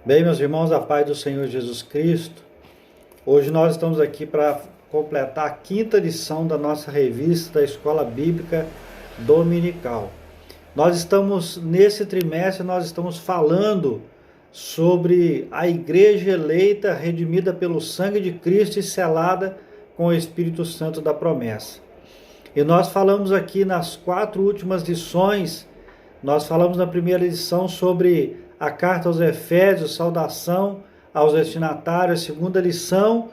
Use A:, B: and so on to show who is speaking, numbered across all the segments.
A: Bem, meus irmãos, a paz do Senhor Jesus Cristo. Hoje nós estamos aqui para completar a quinta lição da nossa revista da Escola Bíblica Dominical. Nós estamos, nesse trimestre, nós estamos falando sobre a igreja eleita, redimida pelo sangue de Cristo e selada com o Espírito Santo da promessa. E nós falamos aqui nas 4 últimas lições, nós falamos na primeira lição sobre a carta aos Efésios, saudação aos destinatários. A segunda lição,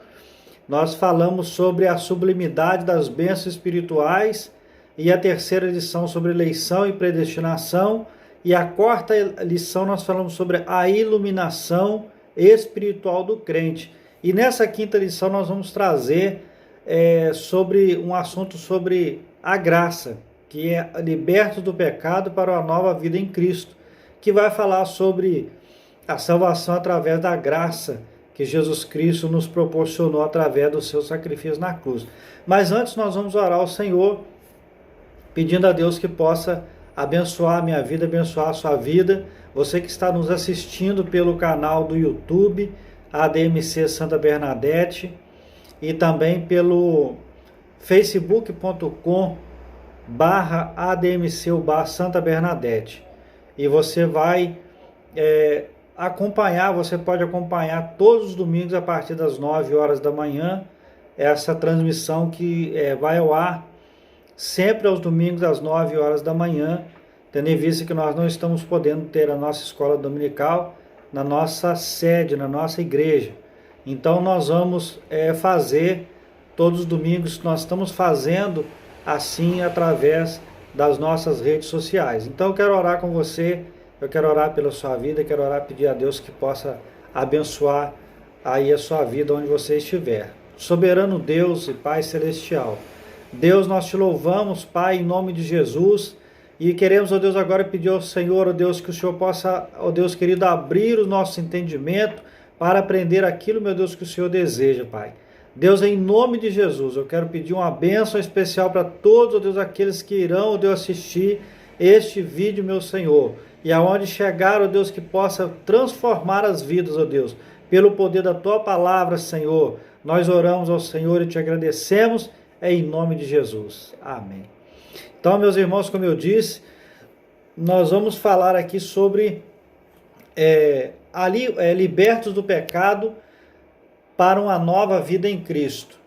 A: nós falamos sobre a sublimidade das bênçãos espirituais. E a terceira lição sobre eleição e predestinação. E a quarta lição nós falamos sobre a iluminação espiritual do crente. E nessa quinta lição nós vamos trazer sobre um assunto sobre a graça, que é libertos do pecado para uma nova vida em Cristo, que vai falar sobre a salvação através da graça que Jesus Cristo nos proporcionou através do seu sacrifício na cruz. Mas antes nós vamos orar ao Senhor, pedindo a Deus que possa abençoar a minha vida, abençoar a sua vida. Você que está nos assistindo pelo canal do YouTube, ADMC Santa Bernadette, e também pelo facebook.com/ADMC Santa Bernadette. E você vai acompanhar, você pode acompanhar todos os domingos a partir das 9 horas da manhã, essa transmissão que vai ao ar sempre aos domingos às 9 horas da manhã, tendo em vista que nós não estamos podendo ter a nossa escola dominical na nossa sede, na nossa igreja. Então nós vamos fazer todos os domingos, nós estamos fazendo assim através das nossas redes sociais. Então eu quero orar com você, eu quero orar pela sua vida, eu quero orar, pedir a Deus que possa abençoar aí a sua vida onde você estiver. Soberano Deus e Pai Celestial, Deus, nós te louvamos, Pai, em nome de Jesus, e queremos, ó Deus, agora pedir ao Senhor, ó Deus, que o Senhor possa, ó Deus querido, abrir o nosso entendimento para aprender aquilo, meu Deus, que o Senhor deseja, Pai. Deus, em nome de Jesus, eu quero pedir uma bênção especial para todos, ó Deus, aqueles que irão, ó Deus, assistir este vídeo, meu Senhor, e aonde chegar, ó Deus, que possa transformar as vidas, ó Deus, pelo poder da Tua palavra, Senhor. Nós oramos ao Senhor e te agradecemos, em nome de Jesus. Amém. Então, meus irmãos, como eu disse, nós vamos falar aqui sobre libertos do pecado para uma nova vida em Cristo.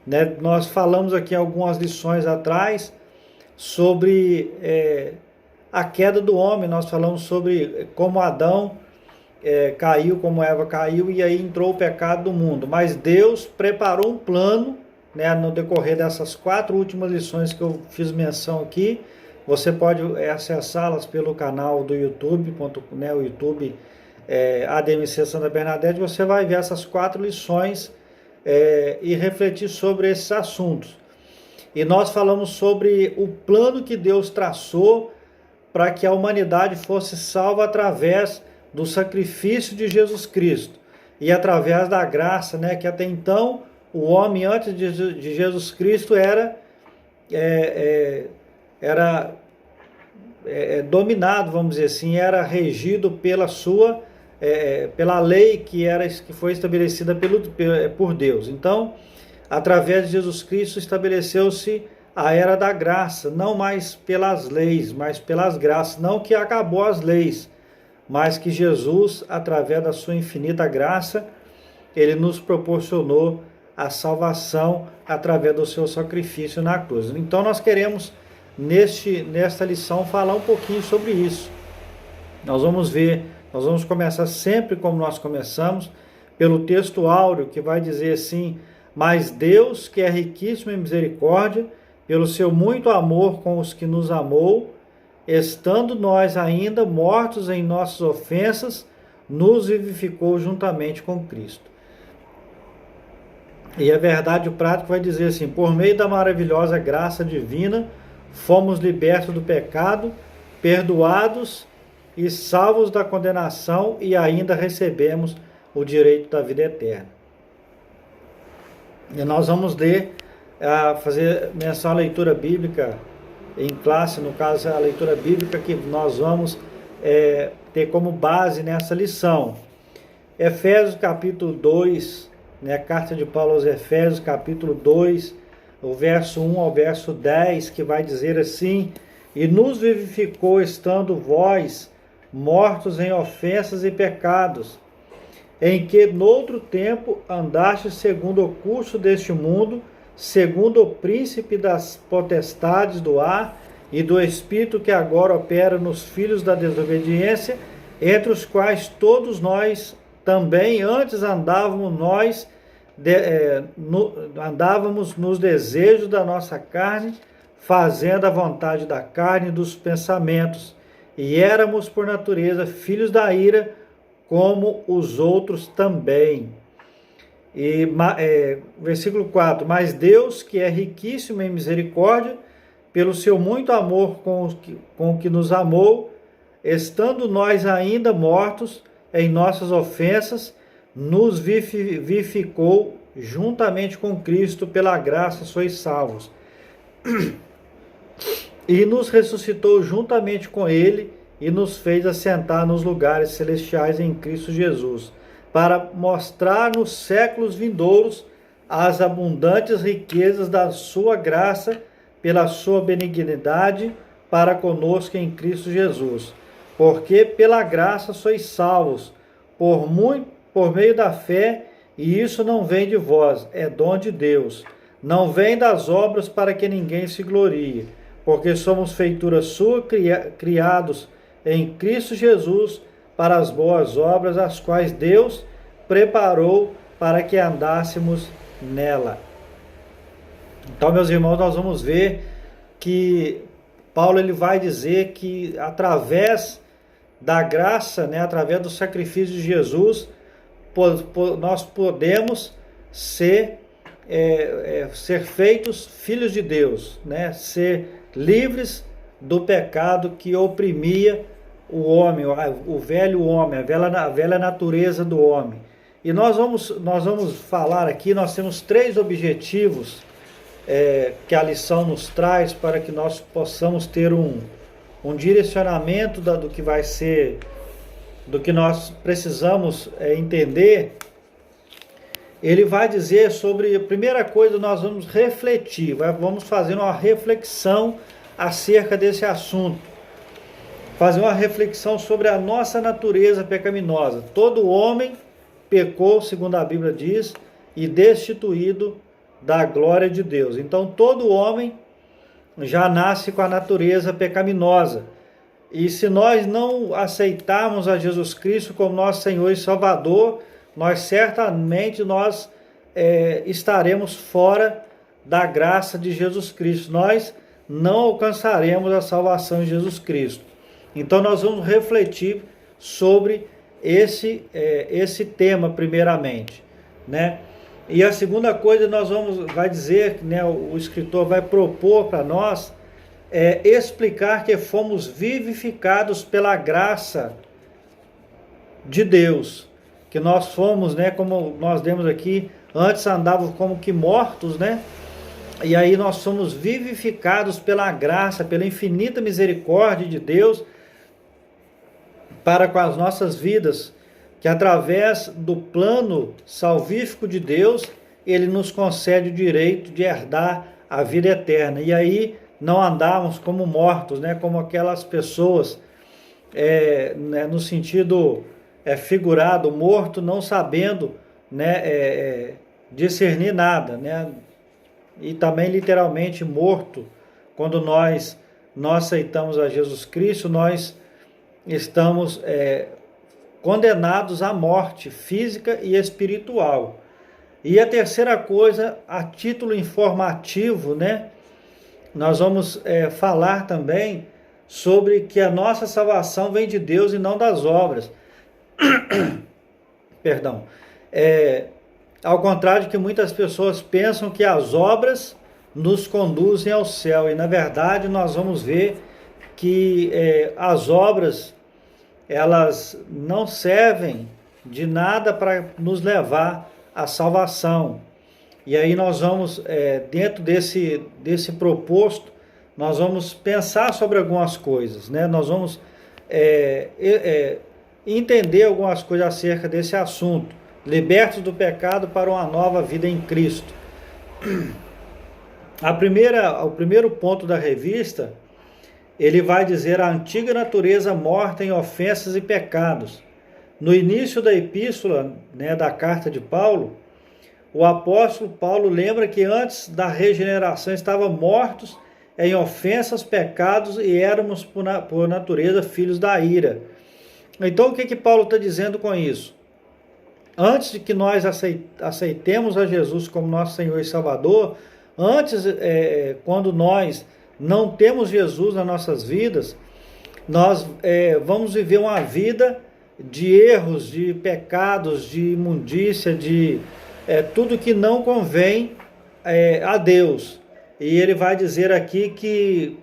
A: Né? Nós falamos aqui algumas lições atrás sobre a queda do homem, nós falamos sobre como Adão caiu, como Eva caiu, e aí entrou o pecado do mundo. Mas Deus preparou um plano, né, no decorrer dessas 4 últimas lições que eu fiz menção aqui. Você pode acessá-las pelo canal do YouTube, o YouTube ADMC Santa Bernadette. Você vai ver essas 4 lições e refletir sobre esses assuntos. E nós falamos sobre o plano que Deus traçou para que a humanidade fosse salva através do sacrifício de Jesus Cristo e através da graça, né, que até então o homem antes de Jesus Cristo era dominado, vamos dizer assim, era regido pela lei que foi estabelecida por Deus. Então, através de Jesus Cristo estabeleceu-se a era da graça, não mais pelas leis, mas pelas graças. Não que acabou as leis, mas que Jesus, através da sua infinita graça, ele nos proporcionou a salvação através do seu sacrifício na cruz. Então nós queremos, nesta lição, falar um pouquinho sobre isso. Nós vamos começar sempre como nós começamos, pelo texto áureo, que vai dizer assim: mas Deus, que é riquíssimo em misericórdia, pelo seu muito amor com os que nos amou, estando nós ainda mortos em nossas ofensas, nos vivificou juntamente com Cristo. E a verdade prática vai dizer assim: por meio da maravilhosa graça divina, fomos libertos do pecado, perdoados e salvos da condenação, e ainda recebemos o direito da vida eterna. E nós vamos fazer menção à leitura bíblica em classe, no caso a leitura bíblica que nós vamos ter como base nessa lição. Efésios capítulo 2, né, a carta de Paulo aos Efésios capítulo 2, o verso 1 ao verso 10, que vai dizer assim: e nos vivificou estando vós mortos em ofensas e pecados, em que noutro tempo andastes segundo o curso deste mundo, segundo o príncipe das potestades do ar e do espírito que agora opera nos filhos da desobediência, entre os quais todos nós também antes andávamos nos desejos da nossa carne, fazendo a vontade da carne e dos pensamentos, e éramos por natureza filhos da ira, como os outros também. E versículo 4, mas Deus, que é riquíssimo em misericórdia, pelo seu muito amor com que nos amou, estando nós ainda mortos em nossas ofensas, nos vivificou juntamente com Cristo, pela graça sois salvos. E nos ressuscitou juntamente com ele e nos fez assentar nos lugares celestiais em Cristo Jesus, para mostrar nos séculos vindouros as abundantes riquezas da sua graça, pela sua benignidade para conosco em Cristo Jesus. Porque pela graça sois salvos, por meio da fé, e isso não vem de vós, é dom de Deus. Não vem das obras para que ninguém se glorie, porque somos feitura sua, criados em Cristo Jesus, para as boas obras, as quais Deus preparou para que andássemos nela. Então, meus irmãos, nós vamos ver que Paulo ele vai dizer que através da graça, né, através do sacrifício de Jesus, nós podemos ser feitos filhos de Deus, né, ser livres do pecado que oprimia o homem, o velho homem, a velha natureza do homem. E nós vamos falar aqui, nós temos 3 objetivos que a lição nos traz para que nós possamos ter um direcionamento do que vai ser, do que nós precisamos entender. Ele vai dizer sobre, a primeira coisa, nós vamos refletir, vamos fazer uma reflexão acerca desse assunto, fazer uma reflexão sobre a nossa natureza pecaminosa. Todo homem pecou, segundo a Bíblia diz, e destituído da glória de Deus. Então todo homem já nasce com a natureza pecaminosa. E se nós não aceitarmos a Jesus Cristo como nosso Senhor e Salvador, certamente estaremos fora da graça de Jesus Cristo. Nós não alcançaremos a salvação em Jesus Cristo. Então nós vamos refletir sobre esse tema primeiramente, né? E a segunda coisa vai dizer, né, o escritor vai propor para nós explicar que fomos vivificados pela graça de Deus, que nós fomos, né, como nós demos aqui, antes andávamos como que mortos, né? E aí nós somos vivificados pela graça, pela infinita misericórdia de Deus para com as nossas vidas, que através do plano salvífico de Deus, ele nos concede o direito de herdar a vida eterna. E aí não andarmos como mortos, né, como aquelas pessoas, né, no sentido figurado, morto, não sabendo, né, discernir nada, né, e também literalmente morto. Quando nós aceitamos a Jesus Cristo, nós estamos condenados à morte física e espiritual. E a terceira coisa, a título informativo, né, nós vamos falar também sobre que a nossa salvação vem de Deus e não das obras. Perdão. Ao contrário de que muitas pessoas pensam que as obras nos conduzem ao céu. E na verdade nós vamos ver que as obras, elas não servem de nada para nos levar à salvação. E aí nós vamos, dentro desse proposto, nós vamos pensar sobre algumas coisas, né? Nós vamos entender algumas coisas acerca desse assunto. Libertos do pecado para uma nova vida em Cristo. O primeiro ponto da revista, ele vai dizer a antiga natureza morta em ofensas e pecados. No início da epístola, né, da carta de Paulo, o apóstolo Paulo lembra que antes da regeneração estávamos mortos em ofensas, pecados e éramos por natureza filhos da ira. Então o que Paulo está dizendo com isso? Antes de que nós aceitemos a Jesus como nosso Senhor e Salvador, antes, quando nós não temos Jesus nas nossas vidas, nós vamos viver uma vida de erros, de pecados, de imundícia, de tudo que não convém a Deus. E ele vai dizer aqui que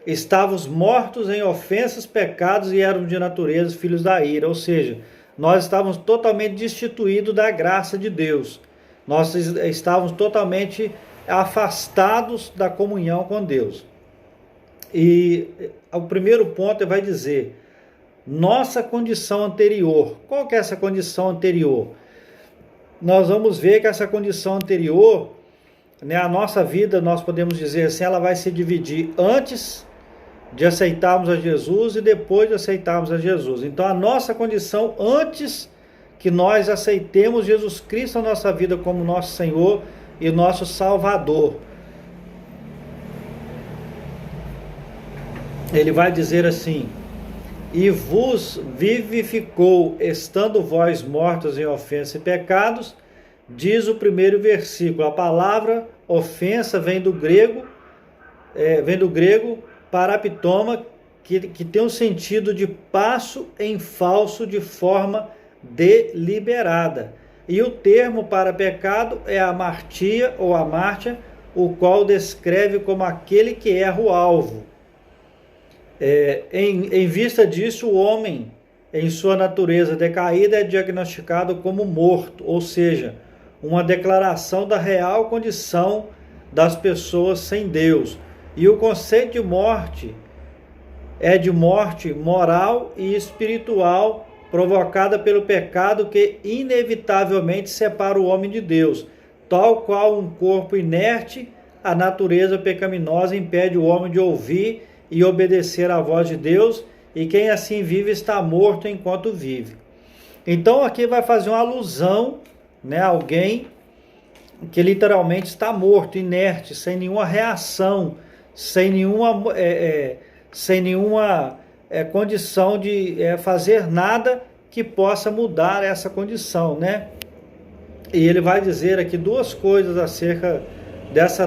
A: estávamos mortos em ofensas, pecados e éramos de natureza filhos da ira, ou seja, nós estávamos totalmente destituídos da graça de Deus. Nós estávamos totalmente afastados da comunhão com Deus. E o primeiro ponto vai dizer nossa condição anterior. Qual que é essa condição anterior? Nós vamos ver que essa condição anterior, né, a nossa vida, nós podemos dizer assim, ela vai se dividir antes de aceitarmos a Jesus e depois de aceitarmos a Jesus. Então a nossa condição antes que nós aceitemos Jesus Cristo na nossa vida como nosso Senhor e nosso Salvador. Ele vai dizer assim: e vos vivificou, estando vós mortos em ofensa e pecados, diz o primeiro versículo. A palavra ofensa vem do grego paraptoma, que tem um sentido de passo em falso de forma deliberada. E o termo para pecado é amartia ou amártia, o qual descreve como aquele que erra o alvo. Em vista disso, o homem, em sua natureza decaída, é diagnosticado como morto, ou seja, uma declaração da real condição das pessoas sem Deus. E o conceito de morte é de morte moral e espiritual provocada pelo pecado que inevitavelmente separa o homem de Deus. Tal qual um corpo inerte, a natureza pecaminosa impede o homem de ouvir e obedecer à voz de Deus, e quem assim vive está morto enquanto vive. Então aqui vai fazer uma alusão, né, a alguém que literalmente está morto, inerte, sem nenhuma reação, sem nenhuma condição de fazer nada que possa mudar essa condição, né? E ele vai dizer aqui duas coisas acerca dessa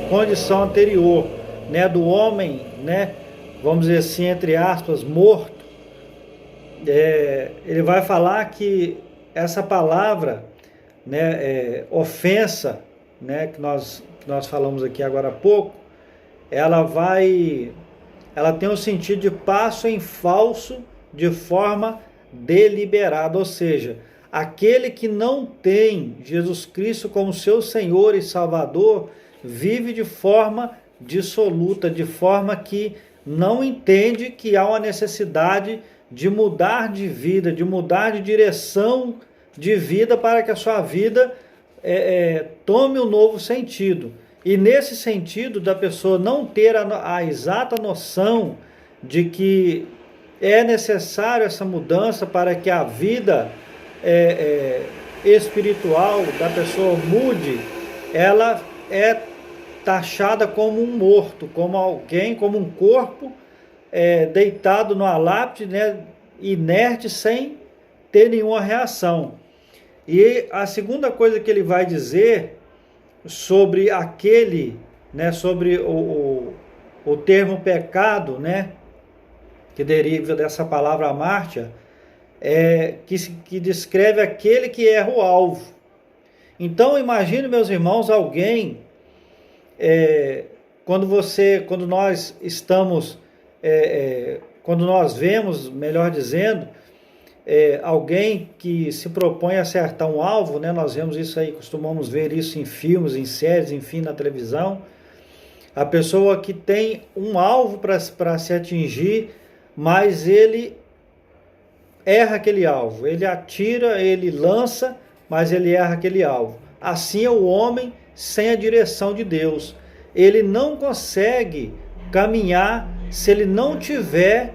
A: condição anterior, né, do homem, né, vamos dizer assim, entre aspas, morto. Ele vai falar que essa palavra, né, ofensa, né, que nós falamos aqui agora há pouco, ela tem o sentido de passo em falso de forma deliberada, ou seja, aquele que não tem Jesus Cristo como seu Senhor e Salvador vive de forma dissoluta, de forma que não entende que há uma necessidade de mudar de vida, de mudar de direção de vida para que a sua vida tome um novo sentido. E nesse sentido da pessoa não ter a exata noção de que é necessário essa mudança para que a vida espiritual da pessoa mude, ela é taxada como um morto, como alguém, como um corpo deitado numa lápide, né, inerte, sem ter nenhuma reação. E a segunda coisa que ele vai dizer sobre aquele, né, sobre o termo pecado, né, que deriva dessa palavra amártia, que descreve aquele que erra o alvo. Então imagine, meus irmãos, alguém, quando nós estamos, quando nós vemos, melhor dizendo, alguém que se propõe a acertar um alvo, né? Nós vemos isso aí, costumamos ver isso em filmes, em séries, enfim, na televisão. A pessoa que tem um alvo para se atingir, mas ele erra aquele alvo. Ele atira, ele lança, mas ele erra aquele alvo. Assim é o homem sem a direção de Deus. Ele não consegue caminhar se ele não tiver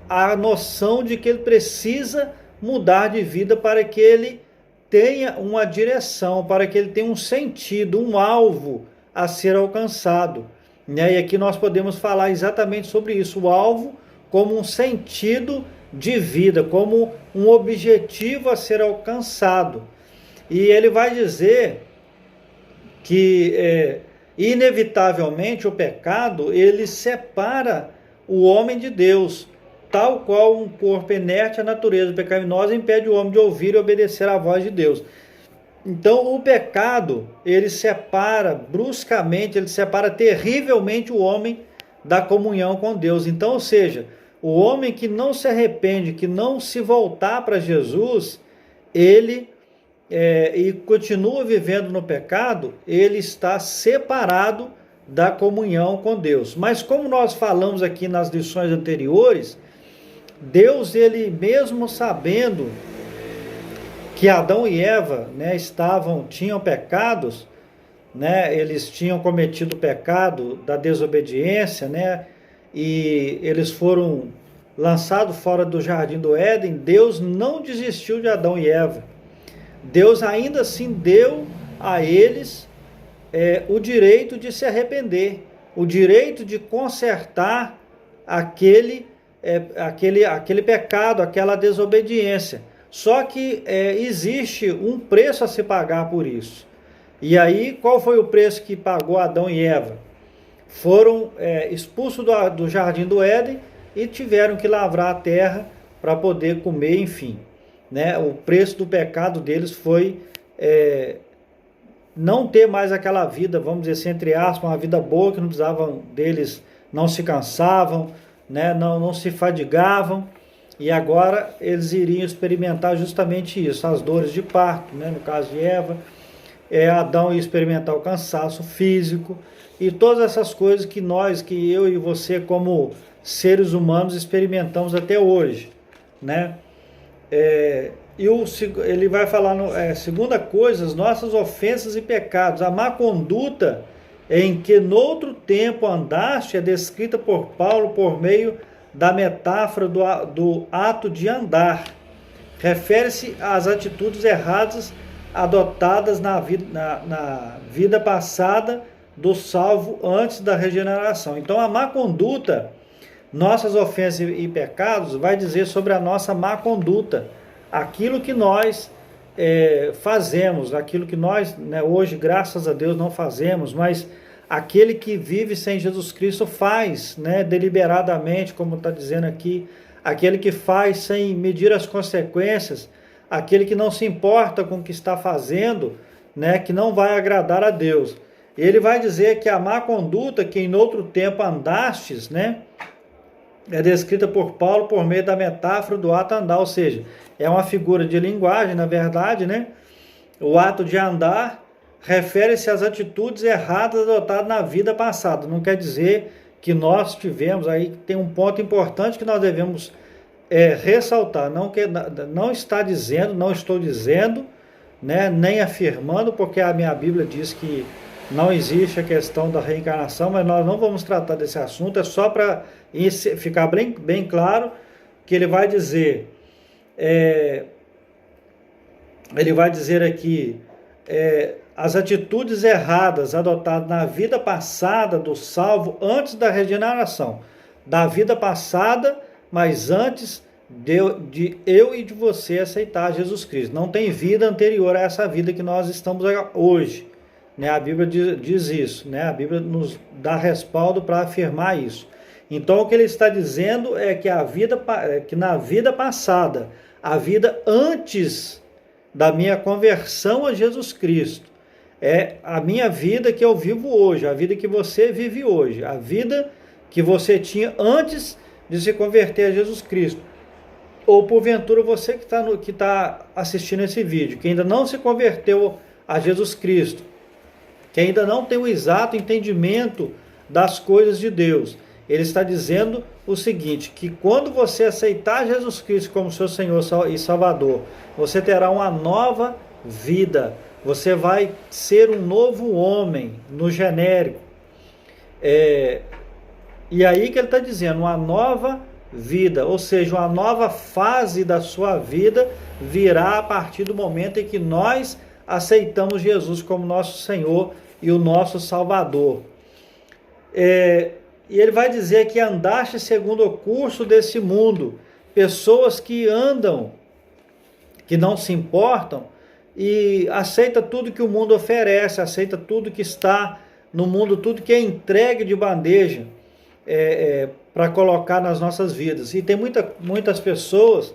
A: a noção de que ele precisa mudar de vida para que ele tenha uma direção, para que ele tenha um sentido, um alvo a ser alcançado. E aqui nós podemos falar exatamente sobre isso, o alvo como um sentido de vida, como um objetivo a ser alcançado. E ele vai dizer que inevitavelmente o pecado, ele separa o homem de Deus, tal qual um corpo inerte, a natureza pecaminosa impede o homem de ouvir e obedecer à voz de Deus. Então o pecado, ele separa bruscamente, ele separa terrivelmente o homem da comunhão com Deus. Então, ou seja, o homem que não se arrepende, que não se voltar para Jesus, ele e continua vivendo no pecado, ele está separado da comunhão com Deus. Mas como nós falamos aqui nas lições anteriores, Deus, ele mesmo sabendo que Adão e Eva, né, tinham pecados, né, eles tinham cometido o pecado da desobediência, né, e eles foram lançados fora do jardim do Éden. Deus não desistiu de Adão e Eva. Deus ainda assim deu a eles o direito de se arrepender, o direito de consertar aquele pecado, aquela desobediência. Só que existe um preço a se pagar por isso. E aí, qual foi o preço que pagou Adão e Eva? Foram expulsos do jardim do Éden e tiveram que lavrar a terra para poder comer, enfim. Né? O preço do pecado deles foi não ter mais aquela vida, vamos dizer assim, entre aspas, uma vida boa, que não precisavam deles, não se cansavam, né? não se fadigavam, e agora eles iriam experimentar justamente isso, as dores de parto, né? No caso de Eva, Adão ia experimentar o cansaço físico, e todas essas coisas que eu e você como seres humanos experimentamos até hoje, né? Ele vai falar, segunda coisa, as nossas ofensas e pecados. A má conduta em que noutro tempo andaste é descrita por Paulo por meio da metáfora do ato de andar. Refere-se às atitudes erradas adotadas na vida passada do salvo antes da regeneração. Então a má conduta, nossas ofensas e pecados, vai dizer sobre a nossa má conduta, aquilo que nós fazemos, aquilo que nós, né, hoje, graças a Deus, não fazemos, mas aquele que vive sem Jesus Cristo faz, né, deliberadamente, como está dizendo aqui, aquele que faz sem medir as consequências, aquele que não se importa com o que está fazendo, né, que não vai agradar a Deus. Ele vai dizer que a má conduta que em outro tempo andastes, né, é descrita por Paulo por meio da metáfora do ato andar, ou seja, é uma figura de linguagem, na verdade, né? O ato de andar refere-se às atitudes erradas adotadas na vida passada. Não quer dizer que nós tivemos, aí tem um ponto importante que nós devemos ressaltar. Não está dizendo, não estou dizendo, né, nem afirmando, porque a minha Bíblia diz que não existe a questão da reencarnação, mas nós não vamos tratar desse assunto, é só para ficar bem claro que ele vai dizer aqui, as atitudes erradas adotadas na vida passada do salvo antes da regeneração, da vida passada, mas antes de eu e de você aceitar Jesus Cristo. Não tem vida anterior a essa vida que nós estamos hoje, né? A Bíblia diz isso, né? A Bíblia nos dá respaldo para afirmar isso. Então o que ele está dizendo é que que na vida passada, a vida antes da minha conversão a Jesus Cristo, é a minha vida que eu vivo hoje, a vida que você vive hoje, a vida que você tinha antes de se converter a Jesus Cristo. Ou porventura você que está assistindo esse vídeo, que ainda não se converteu a Jesus Cristo, que ainda não tem o exato entendimento das coisas de Deus. Ele está dizendo o seguinte, que quando você aceitar Jesus Cristo como seu Senhor e Salvador, você terá uma nova vida, você vai ser um novo homem, no genérico. E aí que ele está dizendo, uma nova vida, ou seja, uma nova fase da sua vida virá a partir do momento em que nós aceitamos Jesus como nosso Senhor e o nosso Salvador. E ele vai dizer que andaste segundo o curso desse mundo, pessoas que andam, que não se importam e aceita tudo que o mundo oferece, aceita tudo que está no mundo, tudo que é entregue de bandeja para colocar nas nossas vidas. E tem muitas pessoas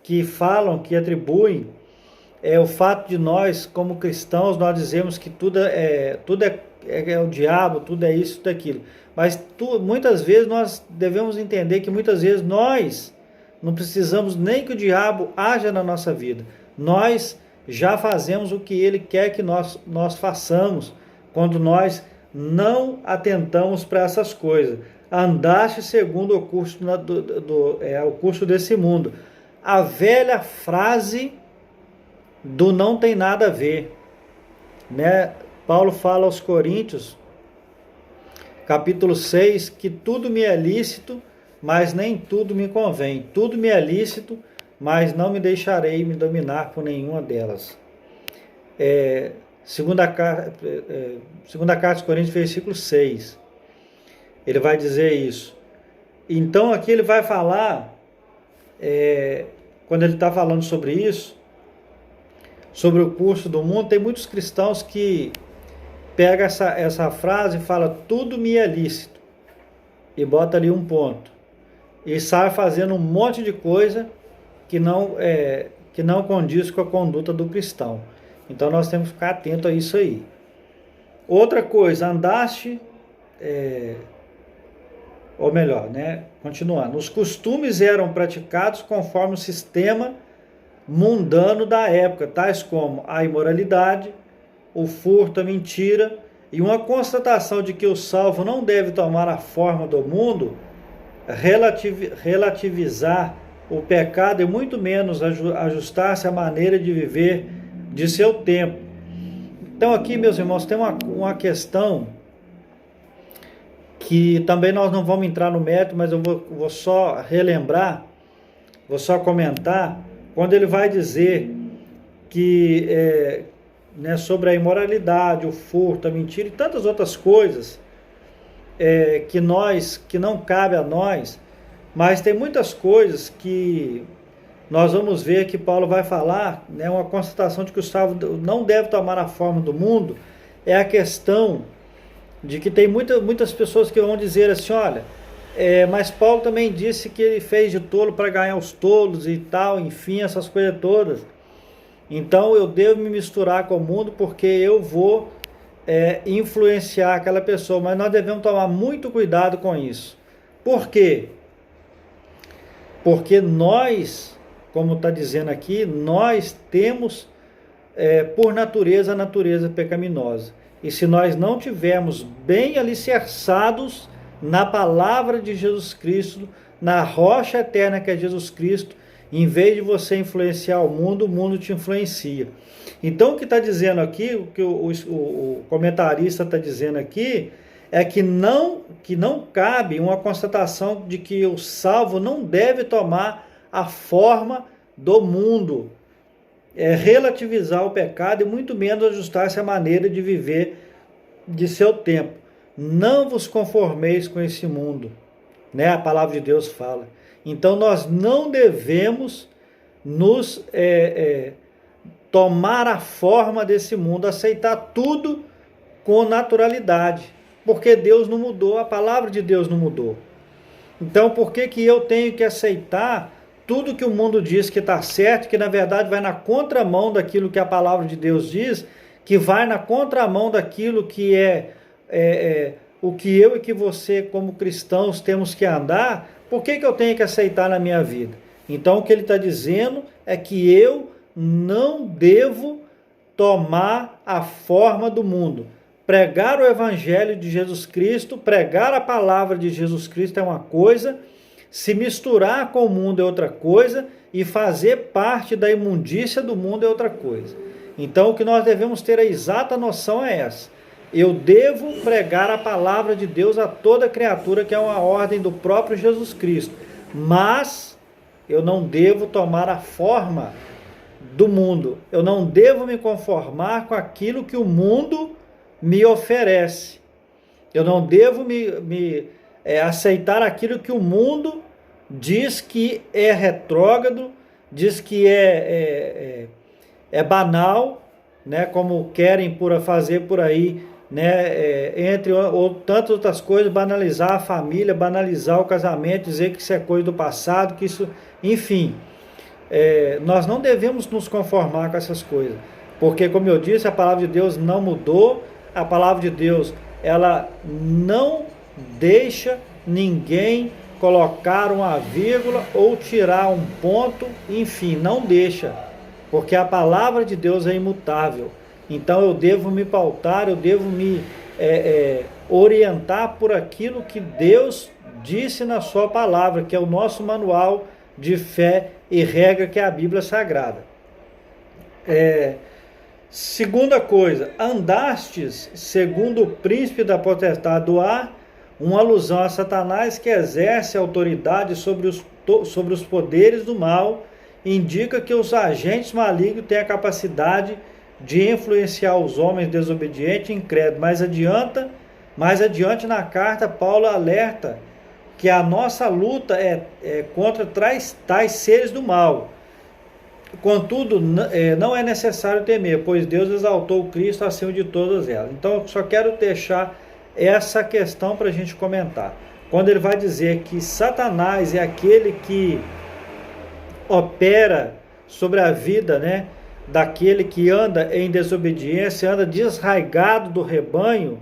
A: que falam, que atribuem o fato de nós, como cristãos, nós dizemos que tudo é o diabo, tudo é isso, tudo é aquilo. Mas muitas vezes nós devemos entender que muitas vezes nós não precisamos nem que o diabo haja na nossa vida. Nós já fazemos o que ele quer que nós façamos, quando nós não atentamos para essas coisas. Andaste segundo o curso, o curso desse mundo. A velha frase do não tem nada a ver, né? Paulo fala aos Coríntios, capítulo 6, que tudo me é lícito, mas nem tudo me convém. Tudo me é lícito, mas não me deixarei me dominar por nenhuma delas. Segunda carta aos Coríntios, versículo 6. Ele vai dizer isso. Então aqui ele vai falar, quando ele está falando sobre isso, sobre o curso do mundo, tem muitos cristãos que pega essa frase e fala, tudo me é lícito, e bota ali um ponto, e sai fazendo um monte de coisa que não condiz com a conduta do cristão. Então nós temos que ficar atento a isso aí. Outra coisa, andaste, ou melhor, né, continuando, os costumes eram praticados conforme o sistema mundano da época, tais como a imoralidade, o furto, a mentira, e uma constatação de que o salvo não deve tomar a forma do mundo, relativizar o pecado e muito menos ajustar-se à maneira de viver de seu tempo. Então aqui, meus irmãos, tem uma questão que também nós não vamos entrar no mérito, mas eu vou só relembrar, vou só comentar, quando ele vai dizer que sobre a imoralidade, o furto, a mentira e tantas outras coisas que não cabe a nós, mas tem muitas coisas que nós vamos ver que Paulo vai falar, uma constatação de que o salvo não deve tomar a forma do mundo, é a questão de que tem muitas pessoas que vão dizer assim, olha, mas Paulo também disse que ele fez de tolo para ganhar os tolos e tal, enfim, essas coisas todas. Então eu devo me misturar com o mundo porque eu vou influenciar aquela pessoa, mas nós devemos tomar muito cuidado com isso. Por quê? Porque nós, como está dizendo aqui, nós temos por natureza a natureza pecaminosa. E se nós não tivermos bem alicerçados na palavra de Jesus Cristo, na rocha eterna que é Jesus Cristo, em vez de você influenciar o mundo te influencia. Então o que está dizendo aqui, o que o comentarista está dizendo aqui, é que não cabe uma constatação de que o salvo não deve tomar a forma do mundo, relativizar o pecado e muito menos ajustar-se à maneira de viver de seu tempo. Não vos conformeis com esse mundo, a palavra de Deus fala. Então nós não devemos nos tomar a forma desse mundo, aceitar tudo com naturalidade, porque Deus não mudou, a palavra de Deus não mudou. Então por que eu tenho que aceitar tudo que o mundo diz que está certo, que na verdade vai na contramão daquilo que a palavra de Deus diz, que vai na contramão daquilo que o que eu e que você como cristãos temos que andar? Por que eu tenho que aceitar na minha vida? Então o que ele está dizendo é que eu não devo tomar a forma do mundo. pregar o evangelho de Jesus Cristo, pregar a palavra de Jesus Cristo é uma coisa, se misturar com o mundo é outra coisa, e fazer parte da imundícia do mundo é outra coisa. Então o que nós devemos ter a exata noção é essa: eu devo pregar a palavra de Deus a toda criatura, que é uma ordem do próprio Jesus Cristo, mas eu não devo tomar a forma do mundo, eu não devo me conformar com aquilo que o mundo me oferece, eu não devo aceitar aquilo que o mundo diz que é retrógrado, diz que é banal, né, como querem fazer por aí, né, entre tantas outras coisas, banalizar a família, banalizar o casamento, dizer que isso é coisa do passado, que isso, enfim, nós não devemos nos conformar com essas coisas, porque, como eu disse, a palavra de Deus não mudou, a palavra de Deus, ela não deixa ninguém colocar uma vírgula ou tirar um ponto, enfim, não deixa, porque a palavra de Deus é imutável. Então eu devo me pautar, eu devo me orientar por aquilo que Deus disse na sua palavra, que é o nosso manual de fé e regra, que é a Bíblia Sagrada. Segunda coisa, andastes segundo o príncipe da potestade do ar, uma alusão a Satanás, que exerce autoridade sobre os poderes do mal, indica que os agentes malignos têm a capacidade de influenciar os homens desobedientes e incrédulos. Mais adiante na carta, Paulo alerta que a nossa luta é contra tais seres do mal. Contudo, não é necessário temer, pois Deus exaltou o Cristo acima de todas elas. Então, eu só quero deixar essa questão para a gente comentar. Quando ele vai dizer que Satanás é aquele que opera sobre a vida, né, daquele que anda em desobediência, anda desraigado do rebanho,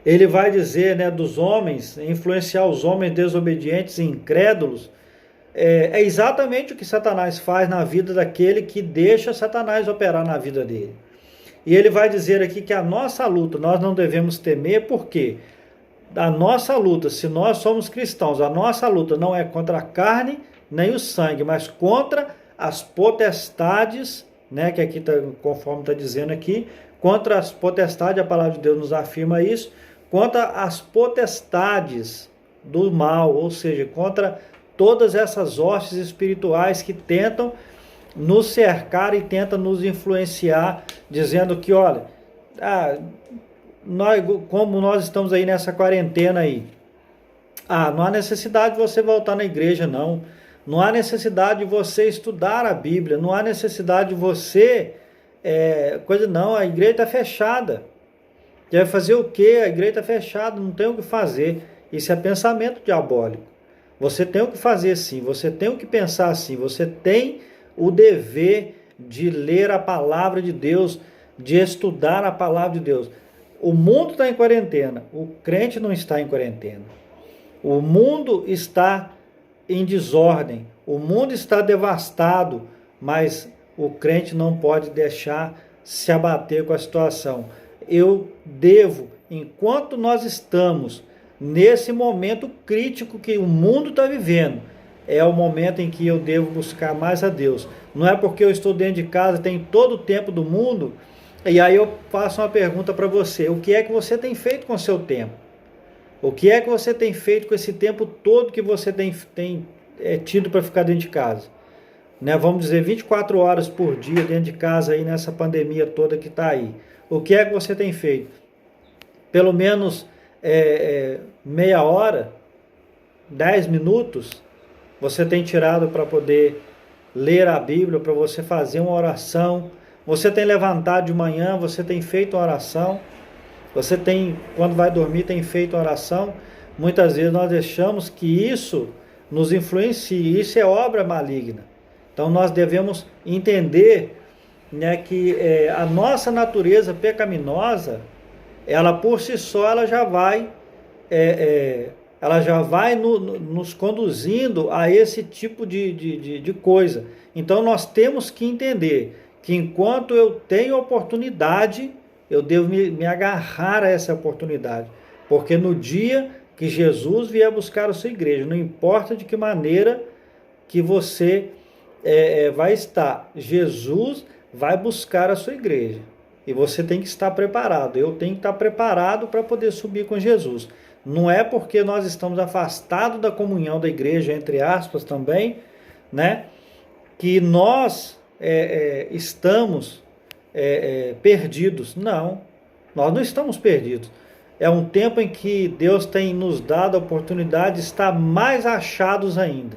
A: ele vai dizer, né, dos homens, influenciar os homens desobedientes e incrédulos, é exatamente o que Satanás faz na vida daquele que deixa Satanás operar na vida dele. E ele vai dizer aqui que a nossa luta, nós não devemos temer, porque a nossa luta, se nós somos cristãos, a nossa luta não é contra a carne nem o sangue, mas contra as potestades, né, que aqui conforme está dizendo aqui, contra as potestades, a palavra de Deus nos afirma isso, contra as potestades do mal, ou seja, contra todas essas hostes espirituais que tentam nos cercar e tentam nos influenciar, dizendo que, olha, como nós estamos aí nessa quarentena aí, não há necessidade de você voltar na igreja, não há necessidade de você estudar a Bíblia, não há necessidade de você, a igreja está fechada, vai fazer o quê? A igreja está fechada, não tem o que fazer. Isso é pensamento diabólico. Você tem o que fazer sim, você tem o que pensar sim, você tem o dever de ler a palavra de Deus, de estudar a palavra de Deus. O mundo está em quarentena, o crente não está em quarentena. O mundo está em desordem, o mundo está devastado, mas o crente não pode deixar se abater com a situação. Eu devo, enquanto nós estamos nesse momento crítico que o mundo está vivendo, é o momento em que eu devo buscar mais a Deus. Não é porque eu estou dentro de casa, tenho todo o tempo do mundo, e aí eu faço uma pergunta para você: o que é que você tem feito com o seu tempo? O que é que você tem feito com esse tempo todo que você tem tido para ficar dentro de casa? Né? Vamos dizer, 24 horas por dia dentro de casa, aí nessa pandemia toda que está aí. O que é que você tem feito? Pelo menos meia hora, 10 minutos, você tem tirado para poder ler a Bíblia, para você fazer uma oração. Você tem levantado de manhã, você tem feito uma oração. Você tem, quando vai dormir, tem feito uma oração. Muitas vezes nós deixamos que isso nos influencie. Isso é obra maligna. Então nós devemos entender, né, que a nossa natureza pecaminosa, ela por si só, ela já vai nos conduzindo a esse tipo de coisa. Então nós temos que entender que enquanto eu tenho oportunidade, eu devo me agarrar a essa oportunidade, porque no dia que Jesus vier buscar a sua igreja, não importa de que maneira que você vai estar, Jesus vai buscar a sua igreja. E você tem que estar preparado. Eu tenho que estar preparado para poder subir com Jesus. Não é porque nós estamos afastados da comunhão da igreja, entre aspas também, né, que nós estamos perdidos. Não, nós não estamos perdidos. É um tempo em que Deus tem nos dado a oportunidade de estar mais achados ainda,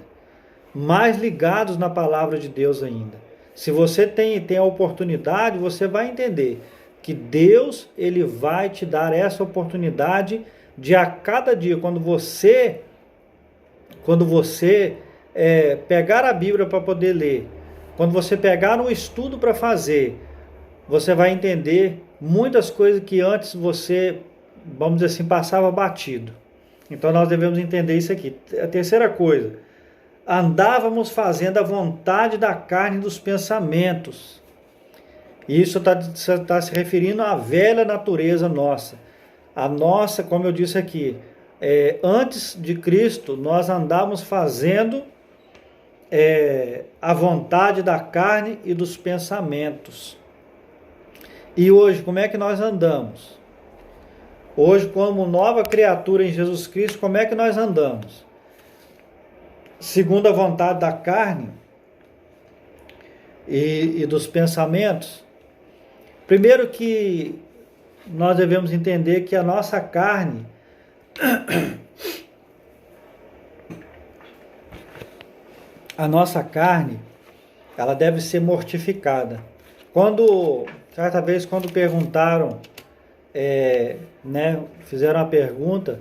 A: mais ligados na palavra de Deus ainda. Se você tem a oportunidade, você vai entender que Deus, ele vai te dar essa oportunidade de a cada dia, quando você pegar a Bíblia para poder ler, quando você pegar um estudo para fazer, você vai entender muitas coisas que antes você, vamos dizer assim, passava batido. Então nós devemos entender isso aqui. A terceira coisa, andávamos fazendo a vontade da carne e dos pensamentos. Isso está se referindo à velha natureza nossa. A nossa, como eu disse aqui, antes de Cristo, nós andávamos fazendo a vontade da carne e dos pensamentos. E hoje, como é que nós andamos? Hoje, como nova criatura em Jesus Cristo, como é que nós andamos? Segundo a vontade da carne e dos pensamentos. Primeiro que nós devemos entender que a nossa carne ela deve ser mortificada. Certa vez quando perguntaram, fizeram a pergunta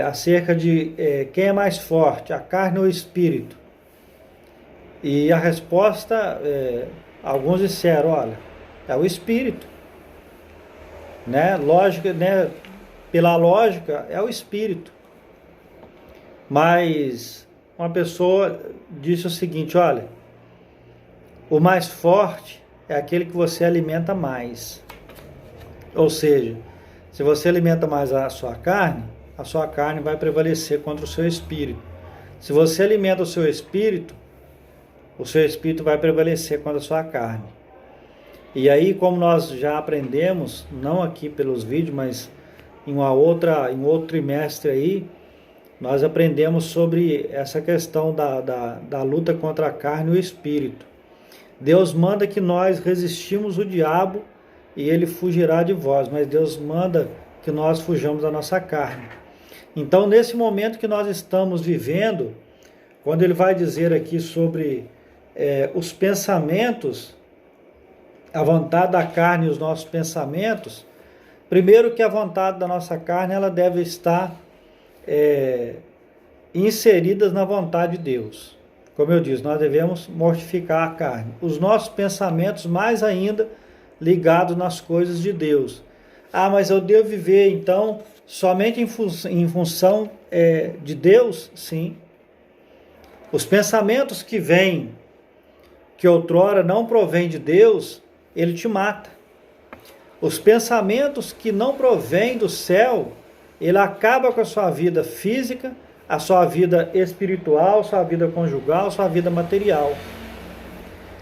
A: acerca de quem é mais forte, a carne ou o espírito? E a resposta, alguns disseram, olha, é o espírito, né? Lógica, né? Pela lógica, é o espírito. Mas uma pessoa disse o seguinte, olha, o mais forte é aquele que você alimenta mais. Ou seja, se você alimenta mais a sua carne vai prevalecer contra o seu espírito. Se você alimenta o seu espírito vai prevalecer contra a sua carne. E aí, como nós já aprendemos, não aqui pelos vídeos, mas em outro trimestre aí, nós aprendemos sobre essa questão da luta contra a carne e o espírito. Deus manda que nós resistimos o diabo e ele fugirá de vós, mas Deus manda que nós fujamos da nossa carne. Então, nesse momento que nós estamos vivendo, quando ele vai dizer aqui sobre os pensamentos, a vontade da carne e os nossos pensamentos, primeiro que a vontade da nossa carne ela deve estar inseridas na vontade de Deus. Como eu disse, nós devemos mortificar a carne. Os nossos pensamentos mais ainda ligados nas coisas de Deus. Ah, mas eu devo viver então somente em função de Deus? Sim. Os pensamentos que vêm, que outrora não provém de Deus, ele te mata. Os pensamentos que não provêm do céu, ele acaba com a sua vida física, a sua vida espiritual, sua vida conjugal, sua vida material.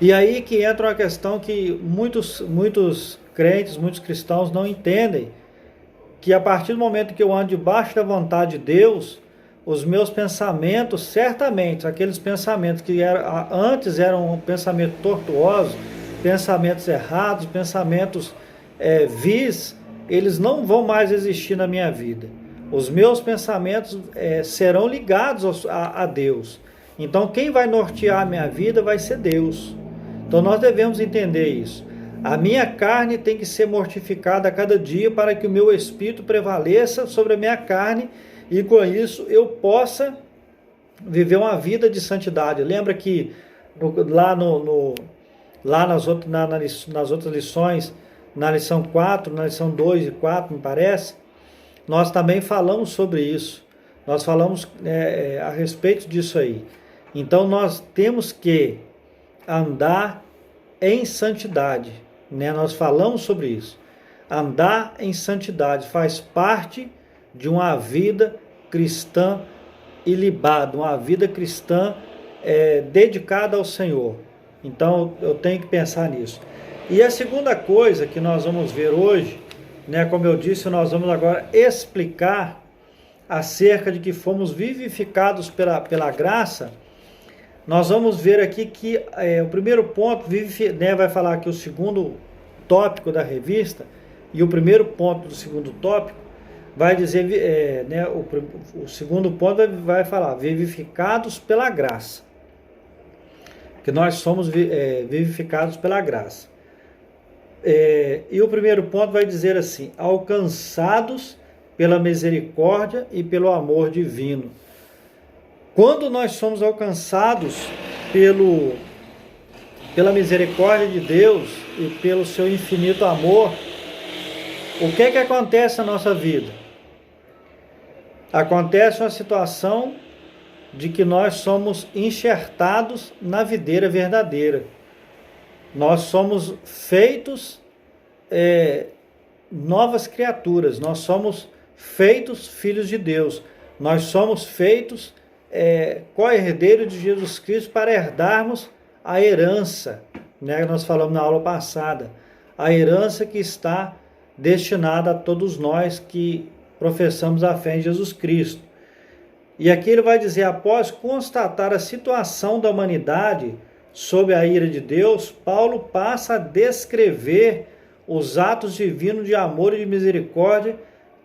A: E aí que entra uma questão que muitos crentes, muitos cristãos não entendem, que a partir do momento que eu ando debaixo da vontade de Deus, os meus pensamentos, certamente, aqueles pensamentos que antes eram pensamentos tortuosos, pensamentos errados, pensamentos vis, eles não vão mais existir na minha vida. Os meus pensamentos serão ligados a Deus. Então quem vai nortear a minha vida vai ser Deus. Então nós devemos entender isso. A minha carne tem que ser mortificada a cada dia para que o meu espírito prevaleça sobre a minha carne e com isso eu possa viver uma vida de santidade. Lembra que lá nas outras lições, na lição 4, na lição 2 e 4, me parece, nós também falamos sobre isso. Nós falamos a respeito disso aí. Então nós temos que andar em santidade, né? Nós falamos sobre isso. Andar em santidade faz parte de uma vida cristã ilibada, uma vida cristã dedicada ao Senhor. Então eu tenho que pensar nisso. E a segunda coisa que nós vamos ver hoje, né, como eu disse, nós vamos agora explicar acerca de que fomos vivificados pela graça. Nós vamos ver aqui que o primeiro ponto, né, vai falar aqui o segundo tópico da revista, e o primeiro ponto do segundo tópico vai dizer, né, o segundo ponto vai falar vivificados pela graça, que nós somos vivificados pela graça. E o primeiro ponto vai dizer assim: alcançados pela misericórdia e pelo amor divino. Quando nós somos alcançados pela misericórdia de Deus e pelo seu infinito amor, o que acontece na nossa vida? Acontece uma situação de que nós somos enxertados na videira verdadeira. Nós somos feitos novas criaturas, nós somos feitos filhos de Deus, nós somos feitos co-herdeiros de Jesus Cristo para herdarmos a herança, né? Nós falamos na aula passada, a herança que está destinada a todos nós que professamos a fé em Jesus Cristo. E aqui ele vai dizer: após constatar a situação da humanidade sob a ira de Deus, Paulo passa a descrever os atos divinos de amor e de misericórdia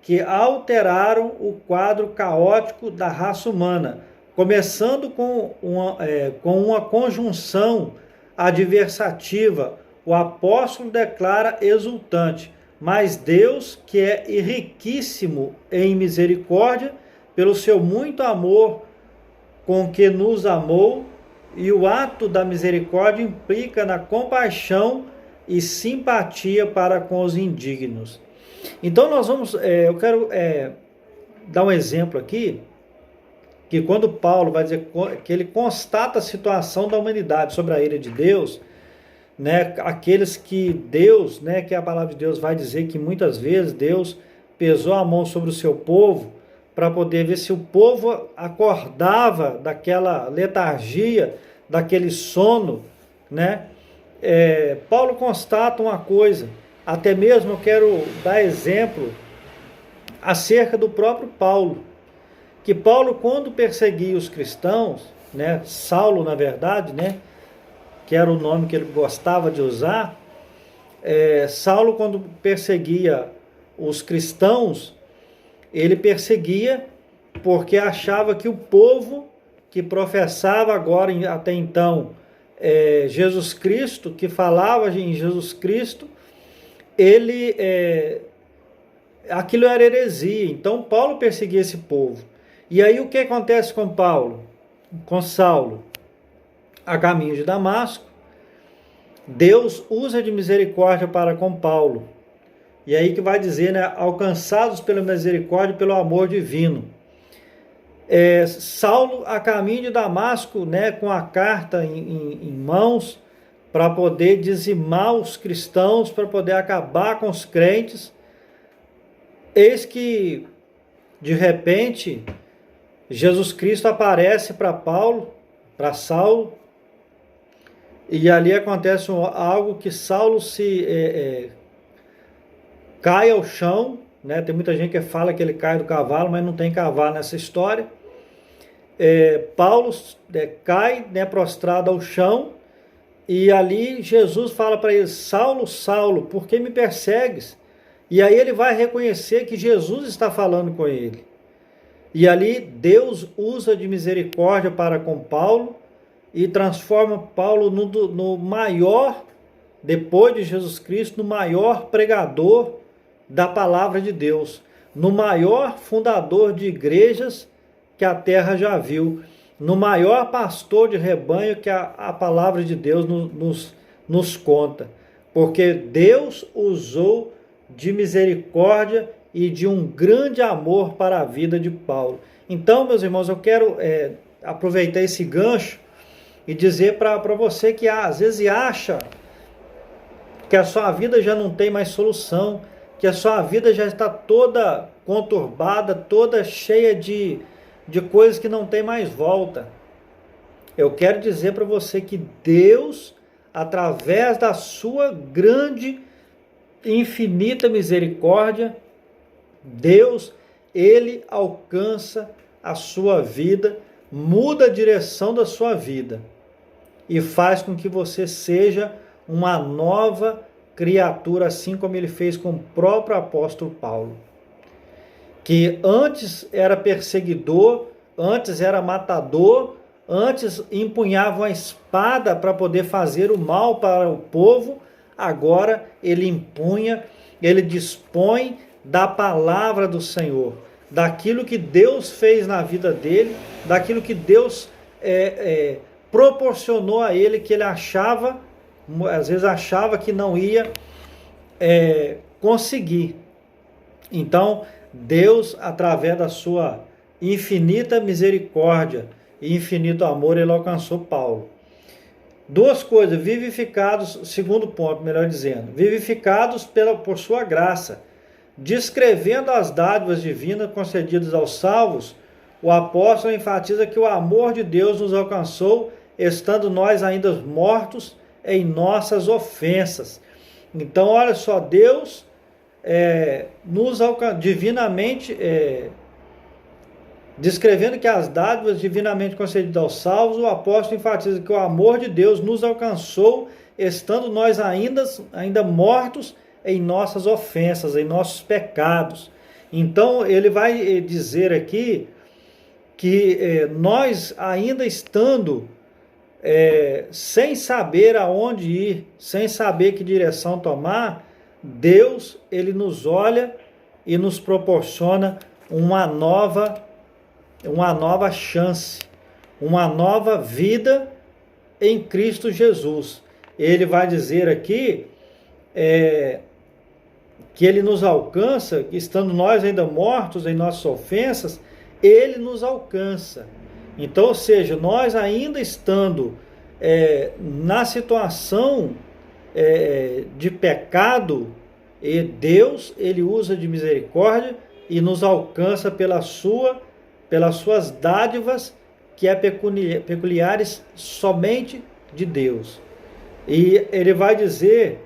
A: que alteraram o quadro caótico da raça humana, começando com uma conjunção adversativa. O apóstolo declara exultante: mas Deus, que é riquíssimo em misericórdia, pelo seu muito amor com que nos amou, e o ato da misericórdia implica na compaixão e simpatia para com os indignos. Então nós vamos, eu quero dar um exemplo aqui, que quando Paulo vai dizer que ele constata a situação da humanidade sobre a ira de Deus, né, aqueles que Deus, né, que a palavra de Deus vai dizer que muitas vezes Deus pesou a mão sobre o seu povo para poder ver se o povo acordava daquela letargia, daquele sono, né? Paulo constata uma coisa, até mesmo eu quero dar exemplo acerca do próprio Paulo, que Paulo, quando perseguia os cristãos, né, Saulo na verdade, né, que era o nome que ele gostava de usar, Saulo, quando perseguia os cristãos, ele perseguia porque achava que o povo que professava agora, até então, Jesus Cristo, que falava em Jesus Cristo, aquilo era heresia. Então Paulo perseguia esse povo. E aí o que acontece com Paulo? Com Saulo? A caminho de Damasco, Deus usa de misericórdia para com Paulo. E aí que vai dizer, né, alcançados pela misericórdia e pelo amor divino. Saulo, a caminho de Damasco, né, com a carta em mãos, para poder dizimar os cristãos, para poder acabar com os crentes. Eis que, de repente, Jesus Cristo aparece para Saulo, e ali acontece algo que Saulo cai ao chão, né? Tem muita gente que fala que ele cai do cavalo, mas não tem cavalo nessa história. Paulo cai, né, prostrado ao chão, e ali Jesus fala para ele: Saulo, Saulo, por que me persegues? E aí ele vai reconhecer que Jesus está falando com ele. E ali Deus usa de misericórdia para com Paulo e transforma Paulo no maior, depois de Jesus Cristo, no maior pregador da palavra de Deus, no maior fundador de igrejas que a terra já viu, no maior pastor de rebanho que a palavra de Deus nos conta, porque Deus usou de misericórdia e de um grande amor para a vida de Paulo. Então, meus irmãos, eu quero aproveitar esse gancho e dizer para você que às vezes acha que a sua vida já não tem mais solução, que a sua vida já está toda conturbada, toda cheia de coisas que não tem mais volta. Eu quero dizer para você que Deus, através da sua grande e infinita misericórdia, Deus, Ele alcança a sua vida, muda a direção da sua vida e faz com que você seja uma nova criatura, assim como Ele fez com o próprio apóstolo Paulo, que antes era perseguidor, antes era matador, antes empunhava uma espada para poder fazer o mal para o povo, agora ele empunha, ele dispõe da palavra do Senhor, daquilo que Deus fez na vida dele, daquilo que Deus proporcionou a ele, que ele achava, às vezes achava que não ia conseguir. Então, Deus, através da sua infinita misericórdia e infinito amor, ele alcançou Paulo. Duas coisas: vivificados, segundo ponto, melhor dizendo, vivificados por sua graça, descrevendo as dádivas divinas concedidas aos salvos. O apóstolo enfatiza que o amor de Deus nos alcançou, estando nós ainda mortos em nossas ofensas. Então, olha só, Deus nos alcançou divinamente, descrevendo que as dádivas divinamente concedidas aos salvos, o apóstolo enfatiza que o amor de Deus nos alcançou, estando nós ainda mortos em nossas ofensas, em nossos pecados. Então, ele vai dizer aqui que nós ainda estando sem saber aonde ir, sem saber que direção tomar, Deus, ele nos olha e nos proporciona uma nova chance, uma nova vida em Cristo Jesus. Ele vai dizer aqui que ele nos alcança, estando nós ainda mortos em nossas ofensas, ele nos alcança. Então, ou seja, nós ainda estando na situação de pecado, e Deus, ele usa de misericórdia e nos alcança pelas suas dádivas, que peculiares somente de Deus. E ele vai dizer,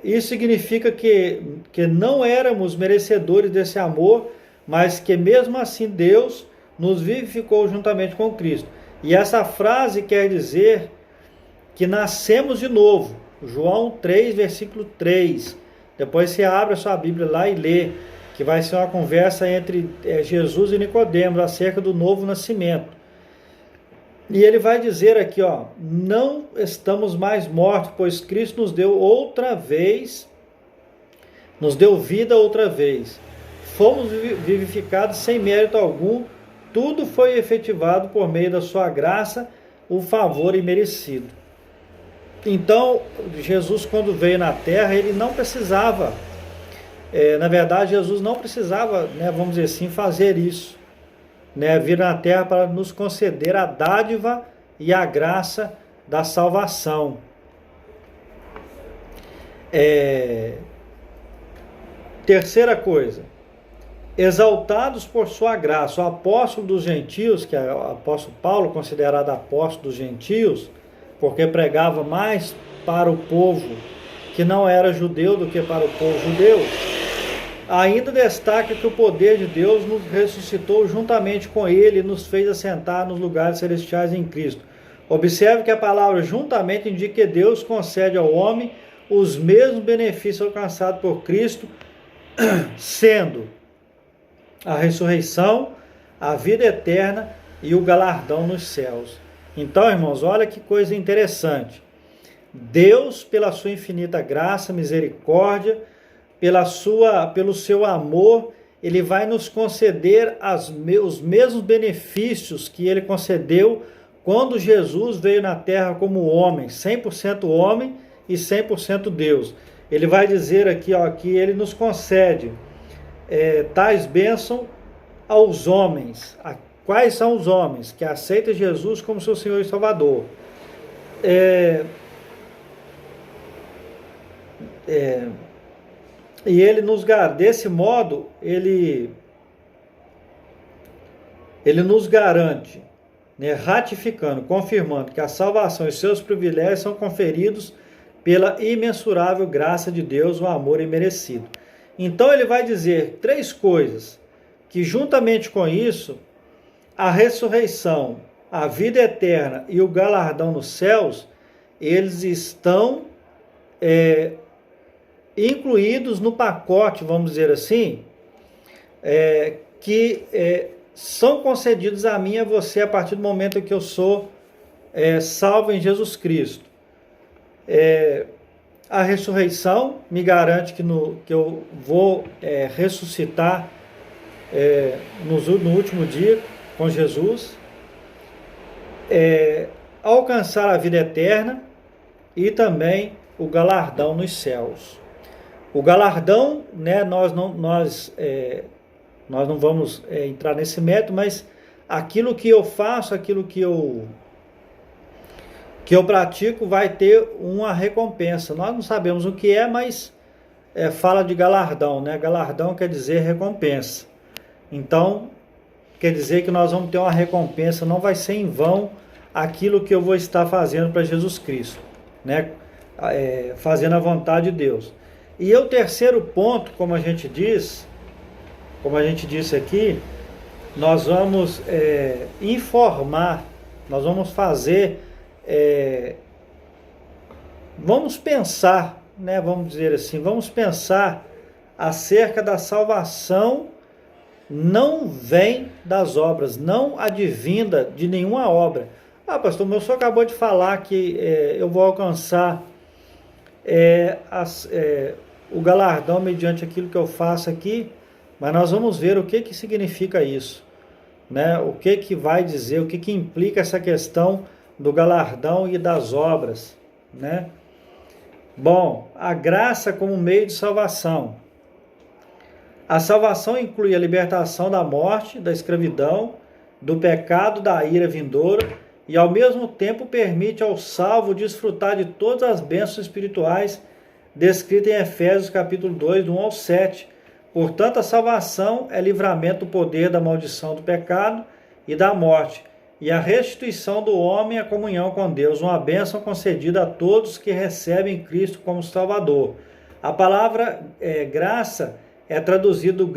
A: isso significa que não éramos merecedores desse amor, mas que mesmo assim Deus nos vivificou juntamente com Cristo. E essa frase quer dizer que nascemos de novo. João 3, versículo 3. Depois você abre a sua Bíblia lá e lê, que vai ser uma conversa entre Jesus e Nicodemos acerca do novo nascimento. E ele vai dizer aqui, não estamos mais mortos, pois Cristo nos deu vida outra vez. Fomos vivificados sem mérito algum, tudo foi efetivado por meio da sua graça, o favor imerecido. Então, Jesus, quando veio na terra, ele não precisava, na verdade, Jesus não precisava, vamos dizer assim, fazer isso, vir na terra para nos conceder a dádiva e a graça da salvação. Terceira coisa, exaltados por sua graça. O apóstolo dos gentios, que é o apóstolo Paulo, considerado apóstolo dos gentios, porque pregava mais para o povo que não era judeu do que para o povo judeu, ainda destaca que o poder de Deus nos ressuscitou juntamente com ele e nos fez assentar nos lugares celestiais em Cristo. Observe que a palavra juntamente indica que Deus concede ao homem os mesmos benefícios alcançados por Cristo, sendo a ressurreição, a vida eterna e o galardão nos céus. Então, irmãos, olha que coisa interessante. Deus, pela sua infinita graça, misericórdia, pelo seu amor, ele vai nos conceder os mesmos benefícios que ele concedeu quando Jesus veio na terra como homem, 100% homem e 100% Deus. Ele vai dizer aqui, que ele nos concede tais bênçãos aos homens. Quais são os homens? Que aceitam Jesus como seu Senhor e Salvador. E ele desse modo, ele nos garante, né, ratificando, confirmando que a salvação e seus privilégios são conferidos pela imensurável graça de Deus, o amor imerecido. Então ele vai dizer 3 coisas, que juntamente com isso, a ressurreição, a vida eterna e o galardão nos céus, eles estão incluídos no pacote, vamos dizer assim, que são concedidos a mim e a você a partir do momento em que eu sou salvo em Jesus Cristo. A ressurreição me garante que eu vou ressuscitar no último dia com Jesus, alcançar a vida eterna e também o galardão nos céus. O galardão, né, nós não vamos entrar nesse método, mas aquilo que eu faço, aquilo que eu pratico vai ter uma recompensa. Nós não sabemos o que mas fala de galardão, né? Galardão quer dizer recompensa. Então, quer dizer que nós vamos ter uma recompensa, não vai ser em vão aquilo que eu vou estar fazendo para Jesus Cristo, né? Fazendo a vontade de Deus. E o terceiro ponto, como a gente disse aqui, nós vamos informar, nós vamos fazer, vamos pensar, né, vamos dizer assim, vamos pensar acerca da salvação, não vem das obras, não advinda de nenhuma obra. Pastor, o senhor acabou de falar que eu vou alcançar o galardão mediante aquilo que eu faço aqui, mas nós vamos ver o que significa isso, né? O que vai dizer, o que implica essa questão do galardão e das obras, né? Bom, a graça como meio de salvação. A salvação inclui a libertação da morte, da escravidão, do pecado, da ira vindoura, e ao mesmo tempo permite ao salvo desfrutar de todas as bênçãos espirituais descritas em Efésios capítulo 2, do 1 ao 7. Portanto, a salvação é livramento do poder da maldição do pecado e da morte, e a restituição do homem à comunhão com Deus, uma bênção concedida a todos que recebem Cristo como Salvador. A palavra graça é traduzida do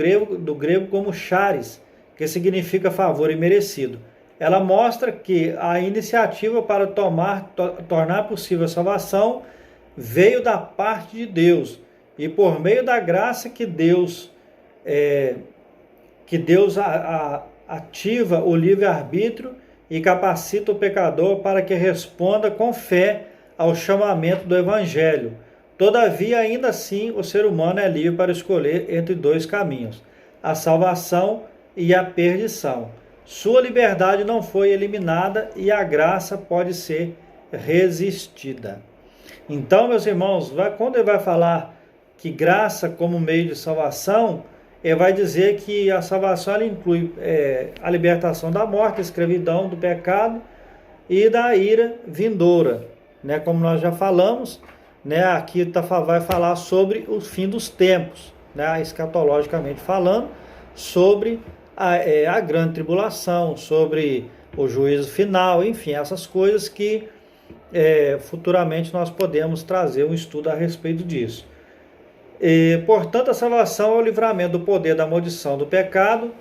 A: grego como charis, que significa favor imerecido. Ela mostra que a iniciativa para tornar possível a salvação veio da parte de Deus, e por meio da graça que Deus ativa o livre-arbítrio e capacita o pecador para que responda com fé ao chamamento do Evangelho. Todavia, ainda assim, o ser humano é livre para escolher entre 2 caminhos, a salvação e a perdição. Sua liberdade não foi eliminada e a graça pode ser resistida. Então, meus irmãos, quando ele vai falar que graça como meio de salvação, ele vai dizer que a salvação ela inclui a libertação da morte, da escravidão, do pecado e da ira vindoura, né? Como nós já falamos, né? Aqui vai falar sobre o fim dos tempos, né? Escatologicamente falando, sobre a grande tribulação, sobre o juízo final, enfim, essas coisas que futuramente nós podemos trazer um estudo a respeito disso. Portanto, a salvação é o livramento do poder da maldição do pecado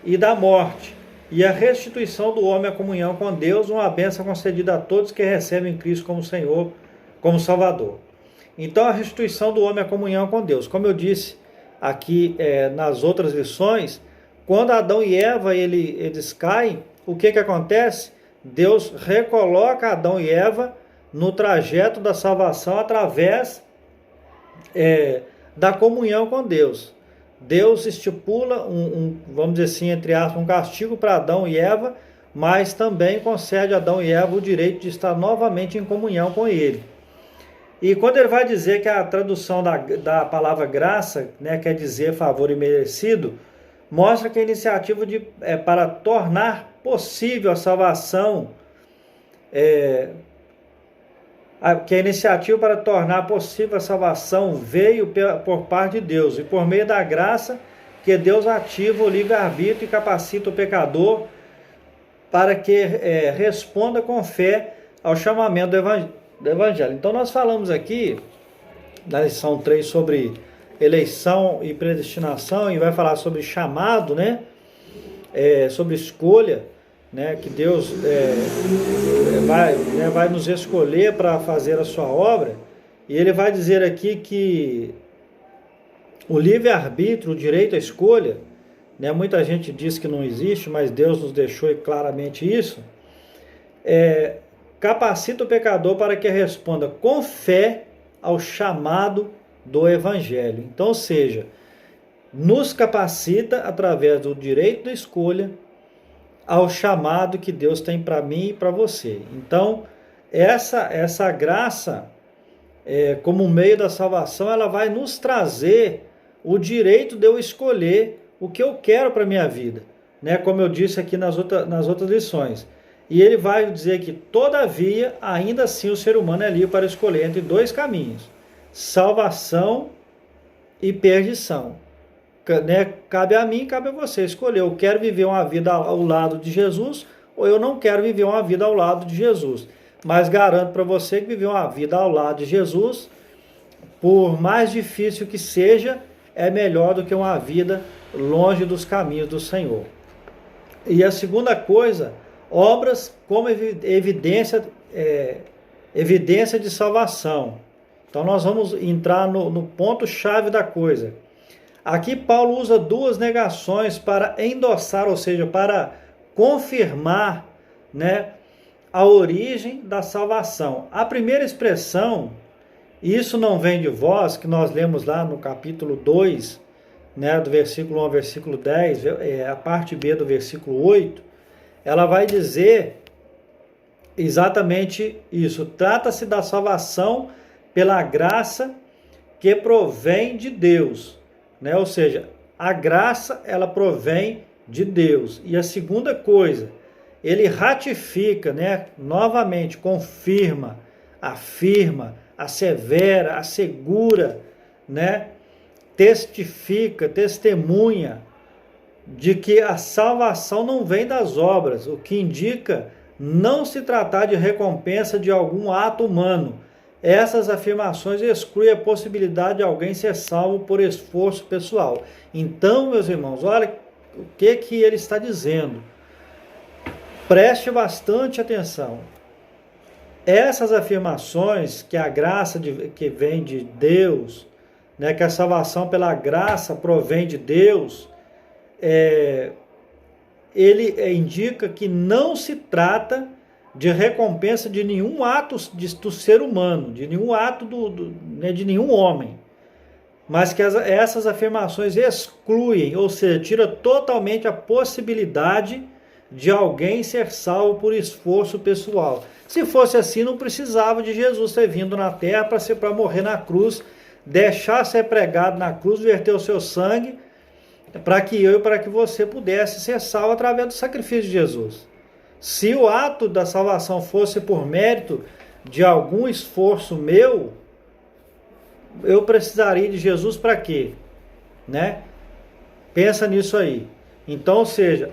A: e da morte, e a restituição do homem à comunhão com Deus, uma bênção concedida a todos que recebem Cristo como Senhor, como Salvador. Então, a restituição do homem à comunhão com Deus. Como eu disse aqui nas outras lições, quando Adão e Eva eles caem, o que acontece? Deus recoloca Adão e Eva no trajeto da salvação através da comunhão com Deus. Deus estipula vamos dizer assim, entre aspas, um castigo para Adão e Eva, mas também concede a Adão e Eva o direito de estar novamente em comunhão com Ele. E quando ele vai dizer que a tradução da palavra graça, né, quer dizer favor imerecido, mostra que a iniciativa para tornar possível a salvação que a iniciativa para tornar possível a salvação veio por parte de Deus, e por meio da graça que Deus ativa o livre-arbítrio e capacita o pecador para que responda com fé ao chamamento do Evangelho. Então nós falamos aqui, na lição 3, sobre eleição e predestinação, e vai falar sobre chamado, né? Sobre escolha, né? Que Deus vai nos escolher para fazer a sua obra, e ele vai dizer aqui que o livre-arbítrio, o direito à escolha, né? Muita gente diz que não existe, mas Deus nos deixou claramente isso, capacita o pecador para que responda com fé ao chamado do Evangelho. Então, ou seja, nos capacita através do direito da escolha ao chamado que Deus tem para mim e para você. Então, essa graça, como meio da salvação, ela vai nos trazer o direito de eu escolher o que eu quero para a minha vida, né? Como eu disse aqui nas outras lições. E ele vai dizer que, todavia, ainda assim o ser humano é livre para escolher entre dois caminhos: salvação e perdição. Né? Cabe a mim, cabe a você escolher. Eu quero viver uma vida ao lado de Jesus, ou eu não quero viver uma vida ao lado de Jesus. Mas garanto para você que viver uma vida ao lado de Jesus, por mais difícil que seja, é melhor do que uma vida longe dos caminhos do Senhor. E a segunda coisa, obras como evidência de salvação. Então nós vamos entrar no ponto-chave da coisa. Aqui Paulo usa duas negações para endossar, ou seja, para confirmar, né, a origem da salvação. A primeira expressão, isso não vem de vós, que nós lemos lá no capítulo 2, né, do versículo 1 ao versículo 10, a parte B do versículo 8, ela vai dizer exatamente isso. Trata-se da salvação pela graça que provém de Deus, né? Ou seja, a graça, ela provém de Deus. E a segunda coisa, ele ratifica, né? Novamente, confirma, afirma, assevera, assegura, né? Testifica, testemunha de que a salvação não vem das obras, o que indica não se tratar de recompensa de algum ato humano. Essas afirmações excluem a possibilidade de alguém ser salvo por esforço pessoal. Então, meus irmãos, olha o que ele está dizendo. Preste bastante atenção. Essas afirmações, que a graça que vem de Deus, né, que a salvação pela graça provém de Deus, ele indica que não se trata de recompensa de nenhum ato do ser humano, de nenhum ato de nenhum homem, mas que essas afirmações excluem, ou seja, tira totalmente a possibilidade de alguém ser salvo por esforço pessoal. Se fosse assim, não precisava de Jesus ter vindo na terra para morrer na cruz, deixar ser pregado na cruz, verter o seu sangue, para que eu e para que você pudesse ser salvo através do sacrifício de Jesus. Se o ato da salvação fosse por mérito de algum esforço meu, eu precisaria de Jesus para quê? Né? Pensa nisso aí. Então, ou seja,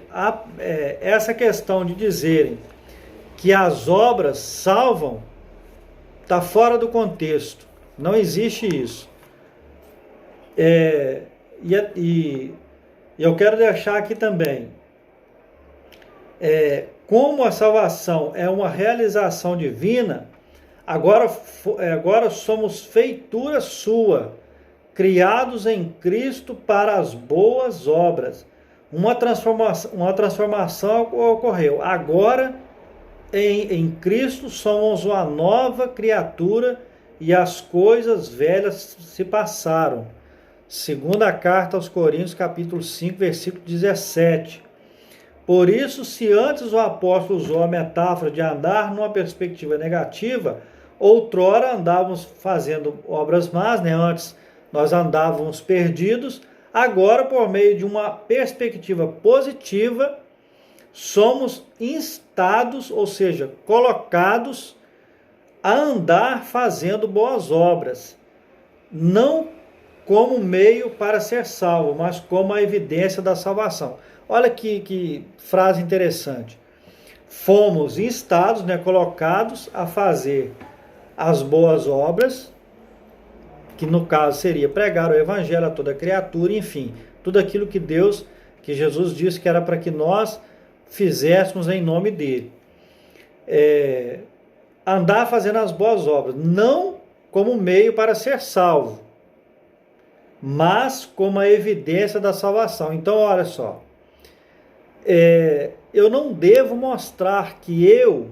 A: essa questão de dizerem que as obras salvam está fora do contexto. Não existe isso. E eu quero deixar aqui também, como a salvação é uma realização divina, agora somos feitura sua, criados em Cristo para as boas obras. Uma transformação ocorreu. Agora, em Cristo, somos uma nova criatura e as coisas velhas se passaram. Segunda carta aos Coríntios, capítulo 5, versículo 17. Por isso, se antes o apóstolo usou a metáfora de andar numa perspectiva negativa, outrora andávamos fazendo obras más, né? Antes nós andávamos perdidos, agora, por meio de uma perspectiva positiva, somos instados, ou seja, colocados a andar fazendo boas obras, não como meio para ser salvo, mas como a evidência da salvação. Olha que frase interessante. Fomos instados, né, colocados a fazer as boas obras, que no caso seria pregar o evangelho a toda criatura, enfim, tudo aquilo que Jesus disse que era para que nós fizéssemos em nome dele. Andar fazendo as boas obras, não como meio para ser salvo, mas como a evidência da salvação. Então, olha só, eu não devo mostrar que eu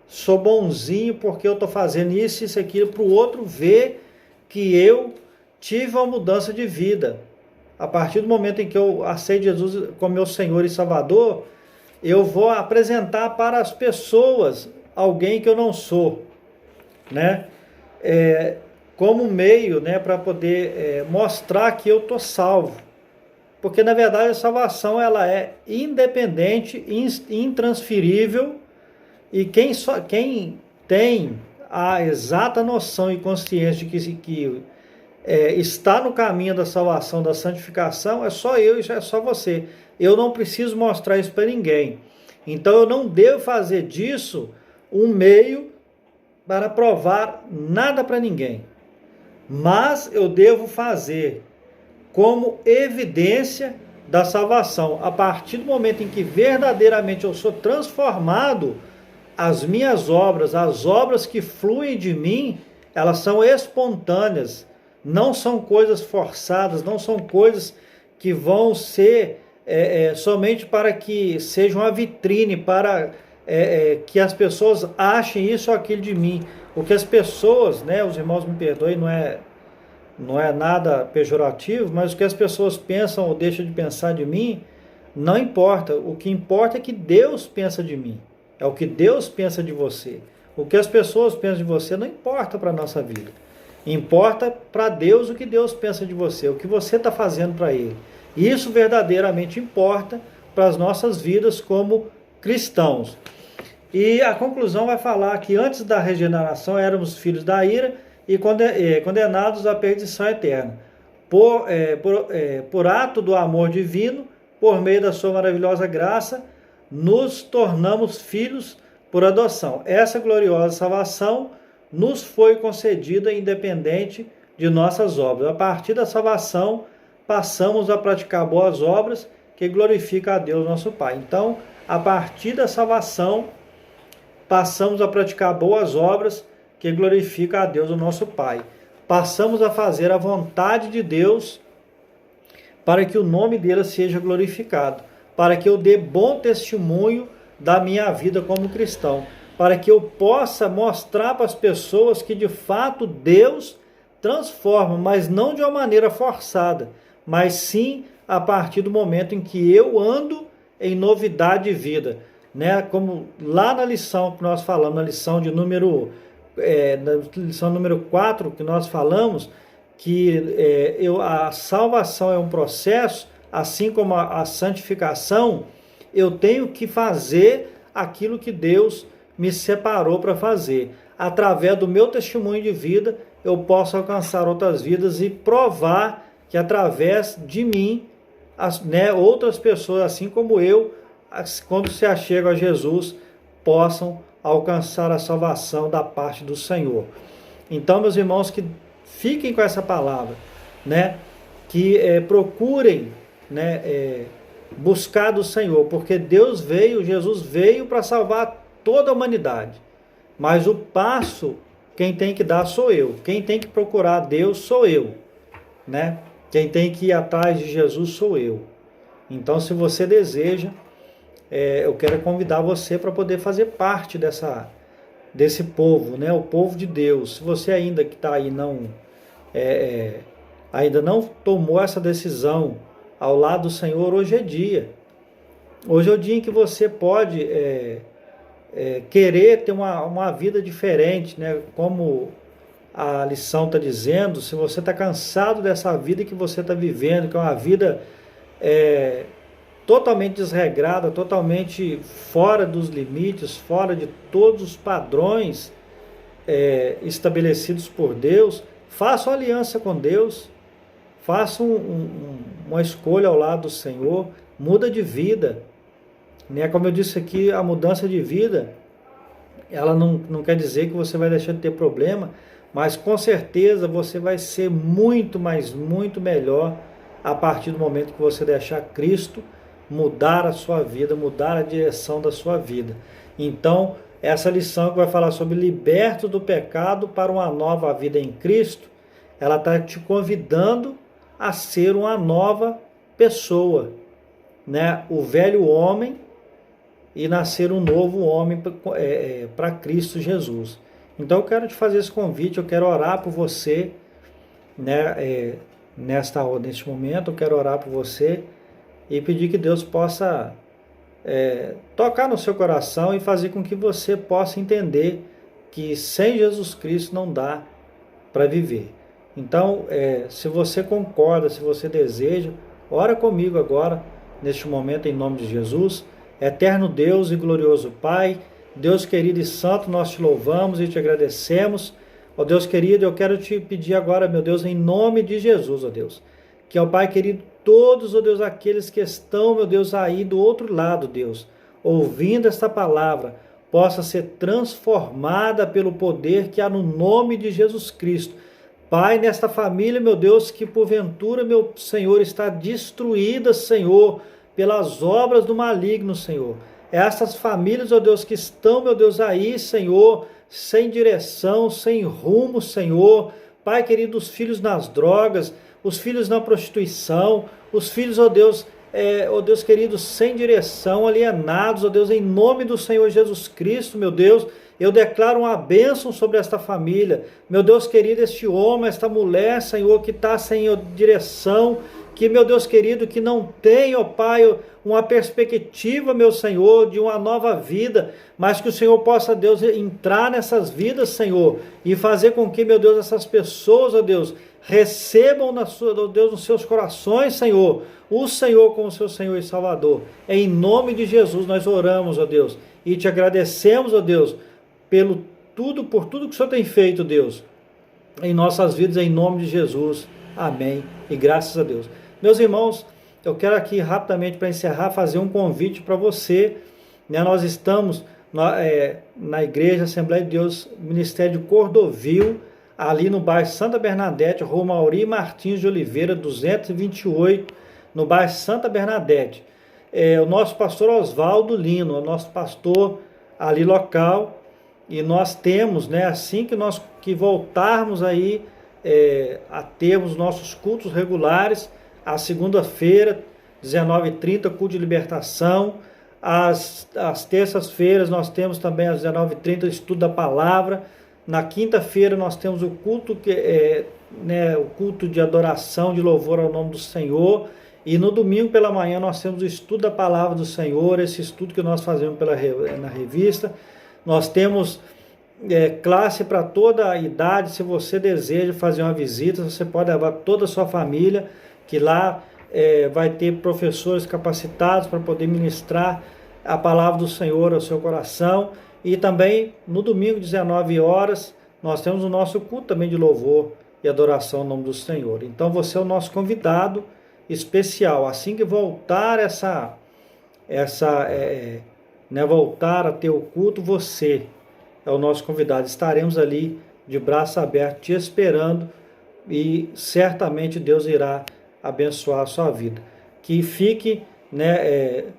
A: sou bonzinho porque eu estou fazendo isso, isso, aquilo, para o outro ver que eu tive uma mudança de vida. A partir do momento em que eu aceito Jesus como meu Senhor e Salvador, eu vou apresentar para as pessoas alguém que eu não sou, né? Como meio, né, para poder mostrar que eu estou salvo. Porque, na verdade, a salvação ela é independente, intransferível, e quem tem a exata noção e consciência de que está no caminho da salvação, da santificação, é só eu e é só você. Eu não preciso mostrar isso para ninguém. Então, eu não devo fazer disso um meio para provar nada para ninguém. Mas eu devo fazer como evidência da salvação. A partir do momento em que verdadeiramente eu sou transformado, as minhas obras, as obras que fluem de mim, elas são espontâneas, não são coisas forçadas, não são coisas que vão ser somente para que seja uma vitrine, para que as pessoas achem isso ou aquilo de mim. O que as pessoas, né, os irmãos me perdoem, não é nada pejorativo, mas o que as pessoas pensam ou deixam de pensar de mim, não importa. O que importa é que Deus pensa de mim. É o que Deus pensa de você. O que as pessoas pensam de você não importa para a nossa vida. Importa para Deus o que Deus pensa de você, o que você está fazendo para Ele. Isso verdadeiramente importa para as nossas vidas como cristãos. E a conclusão vai falar que antes da regeneração éramos filhos da ira e condenados à perdição eterna. Por ato do amor divino, por meio da sua maravilhosa graça, nos tornamos filhos por adoção. Essa gloriosa salvação nos foi concedida independente de nossas obras. A partir da salvação, passamos a praticar boas obras que glorificam a Deus, nosso Pai. Então, a partir da salvação, passamos a praticar boas obras que glorificam a Deus, o nosso Pai. Passamos a fazer a vontade de Deus para que o nome dele seja glorificado, para que eu dê bom testemunho da minha vida como cristão, para que eu possa mostrar para as pessoas que de fato Deus transforma, mas não de uma maneira forçada, mas sim a partir do momento em que eu ando em novidade de vida, né? Como lá na lição que nós falamos, na lição número 4, que nós falamos, que a salvação é um processo, assim como a santificação, eu tenho que fazer aquilo que Deus me separou para fazer. Através do meu testemunho de vida, eu posso alcançar outras vidas e provar que através de mim, outras pessoas, assim como eu, quando se achegam a Jesus, possam alcançar a salvação da parte do Senhor. Então, meus irmãos, que fiquem com essa palavra, né? Que procurem, né, buscar do Senhor, porque Jesus veio para salvar toda a humanidade, mas o passo, quem tem que dar sou eu, quem tem que procurar Deus sou eu, né? Quem tem que ir atrás de Jesus sou eu. Então, se você deseja, eu quero convidar você para poder fazer parte desse povo, né? O povo de Deus. Se você ainda que está aí ainda não tomou essa decisão ao lado do Senhor, hoje é dia. Hoje é o dia em que você pode querer ter uma vida diferente, né? Como a lição está dizendo, se você está cansado dessa vida que você está vivendo, que é uma vida totalmente desregrada, totalmente fora dos limites, fora de todos os padrões, estabelecidos por Deus, faça uma aliança com Deus, faça uma escolha ao lado do Senhor, muda de vida, né? Como eu disse aqui, a mudança de vida, ela não quer dizer que você vai deixar de ter problema, mas com certeza você vai ser muito, mas muito melhor a partir do momento que você deixar Cristo mudar a sua vida, mudar a direção da sua vida. Então, essa lição que vai falar sobre libertos do pecado para uma nova vida em Cristo, ela está te convidando a ser uma nova pessoa, né? O velho homem e nascer um novo homem para Cristo Jesus. Então eu quero te fazer esse convite, eu quero orar por você, né? Neste momento eu quero orar por você e pedir que Deus possa tocar no seu coração e fazer com que você possa entender que sem Jesus Cristo não dá para viver. Então, se você concorda, se você deseja, ora comigo agora, neste momento, em nome de Jesus. Eterno Deus e glorioso Pai, Deus querido e santo, nós te louvamos e te agradecemos. Ó Deus querido, eu quero te pedir agora, meu Deus, em nome de Jesus, ó Deus, que, ó Pai querido, todos, ó Deus, aqueles que estão, meu Deus, aí do outro lado, Deus, ouvindo esta palavra, possa ser transformada pelo poder que há no nome de Jesus Cristo. Pai, nesta família, meu Deus, que porventura, meu Senhor, está destruída, Senhor, pelas obras do maligno, Senhor. Essas famílias, ó Deus, que estão, meu Deus, aí, Senhor, sem direção, sem rumo, Senhor. Pai querido, os filhos nas drogas, os filhos na prostituição, os filhos, ó Deus, querido, sem direção, alienados, ó Deus, em nome do Senhor Jesus Cristo, meu Deus, eu declaro uma bênção sobre esta família, meu Deus querido, este homem, esta mulher, Senhor, que está sem direção, que, meu Deus querido, que não tem, ó Pai, uma perspectiva, meu Senhor, de uma nova vida, mas que o Senhor possa, Deus, entrar nessas vidas, Senhor, e fazer com que, meu Deus, essas pessoas, ó Deus, recebam, ó Deus, nos seus corações, Senhor, o Senhor como seu Senhor e Salvador. Em nome de Jesus nós oramos, ó Deus, e te agradecemos, ó Deus, por tudo que o Senhor tem feito, Deus, em nossas vidas, em nome de Jesus. Amém. E graças a Deus. Meus irmãos, eu quero aqui rapidamente, para encerrar, fazer um convite para você, né? Nós estamos na Igreja Assembleia de Deus, Ministério de Cordovil, ali no bairro Santa Bernadette, Rua Mauri Martins de Oliveira, 228, no bairro Santa Bernadette. O nosso pastor Oswaldo Lino, o nosso pastor ali local, e nós temos, né, assim que voltarmos aí a termos nossos cultos regulares, a segunda-feira, 19h30, culto de libertação, às terças-feiras nós temos também às 19h30 estudo da palavra, na quinta-feira nós temos o culto, o culto de adoração, de louvor ao nome do Senhor, e no domingo pela manhã nós temos o estudo da palavra do Senhor, esse estudo que nós fazemos na revista. Nós temos classe para toda a idade. Se você deseja fazer uma visita, você pode levar toda a sua família, que lá vai ter professores capacitados para poder ministrar a palavra do Senhor ao seu coração. E também no domingo, 19h, nós temos o nosso culto também de louvor e adoração ao nome do Senhor. Então você é o nosso convidado especial. Assim que voltar voltar a ter o culto, você é o nosso convidado. Estaremos ali de braço aberto te esperando e certamente Deus irá abençoar a sua vida. Que fique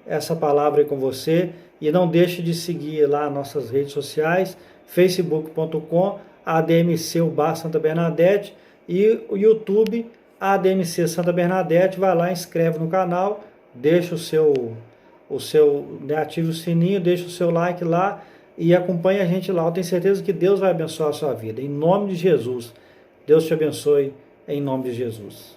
A: essa palavra aí com você e não deixe de seguir lá nossas redes sociais, facebook.com, ADMC Santa Bernadette, e o YouTube ADMC Santa Bernadette. Vai lá, inscreve no canal, deixa ative o sininho, deixa o seu like lá e acompanhe a gente lá. Eu tenho certeza que Deus vai abençoar a sua vida. Em nome de Jesus. Deus te abençoe, em nome de Jesus.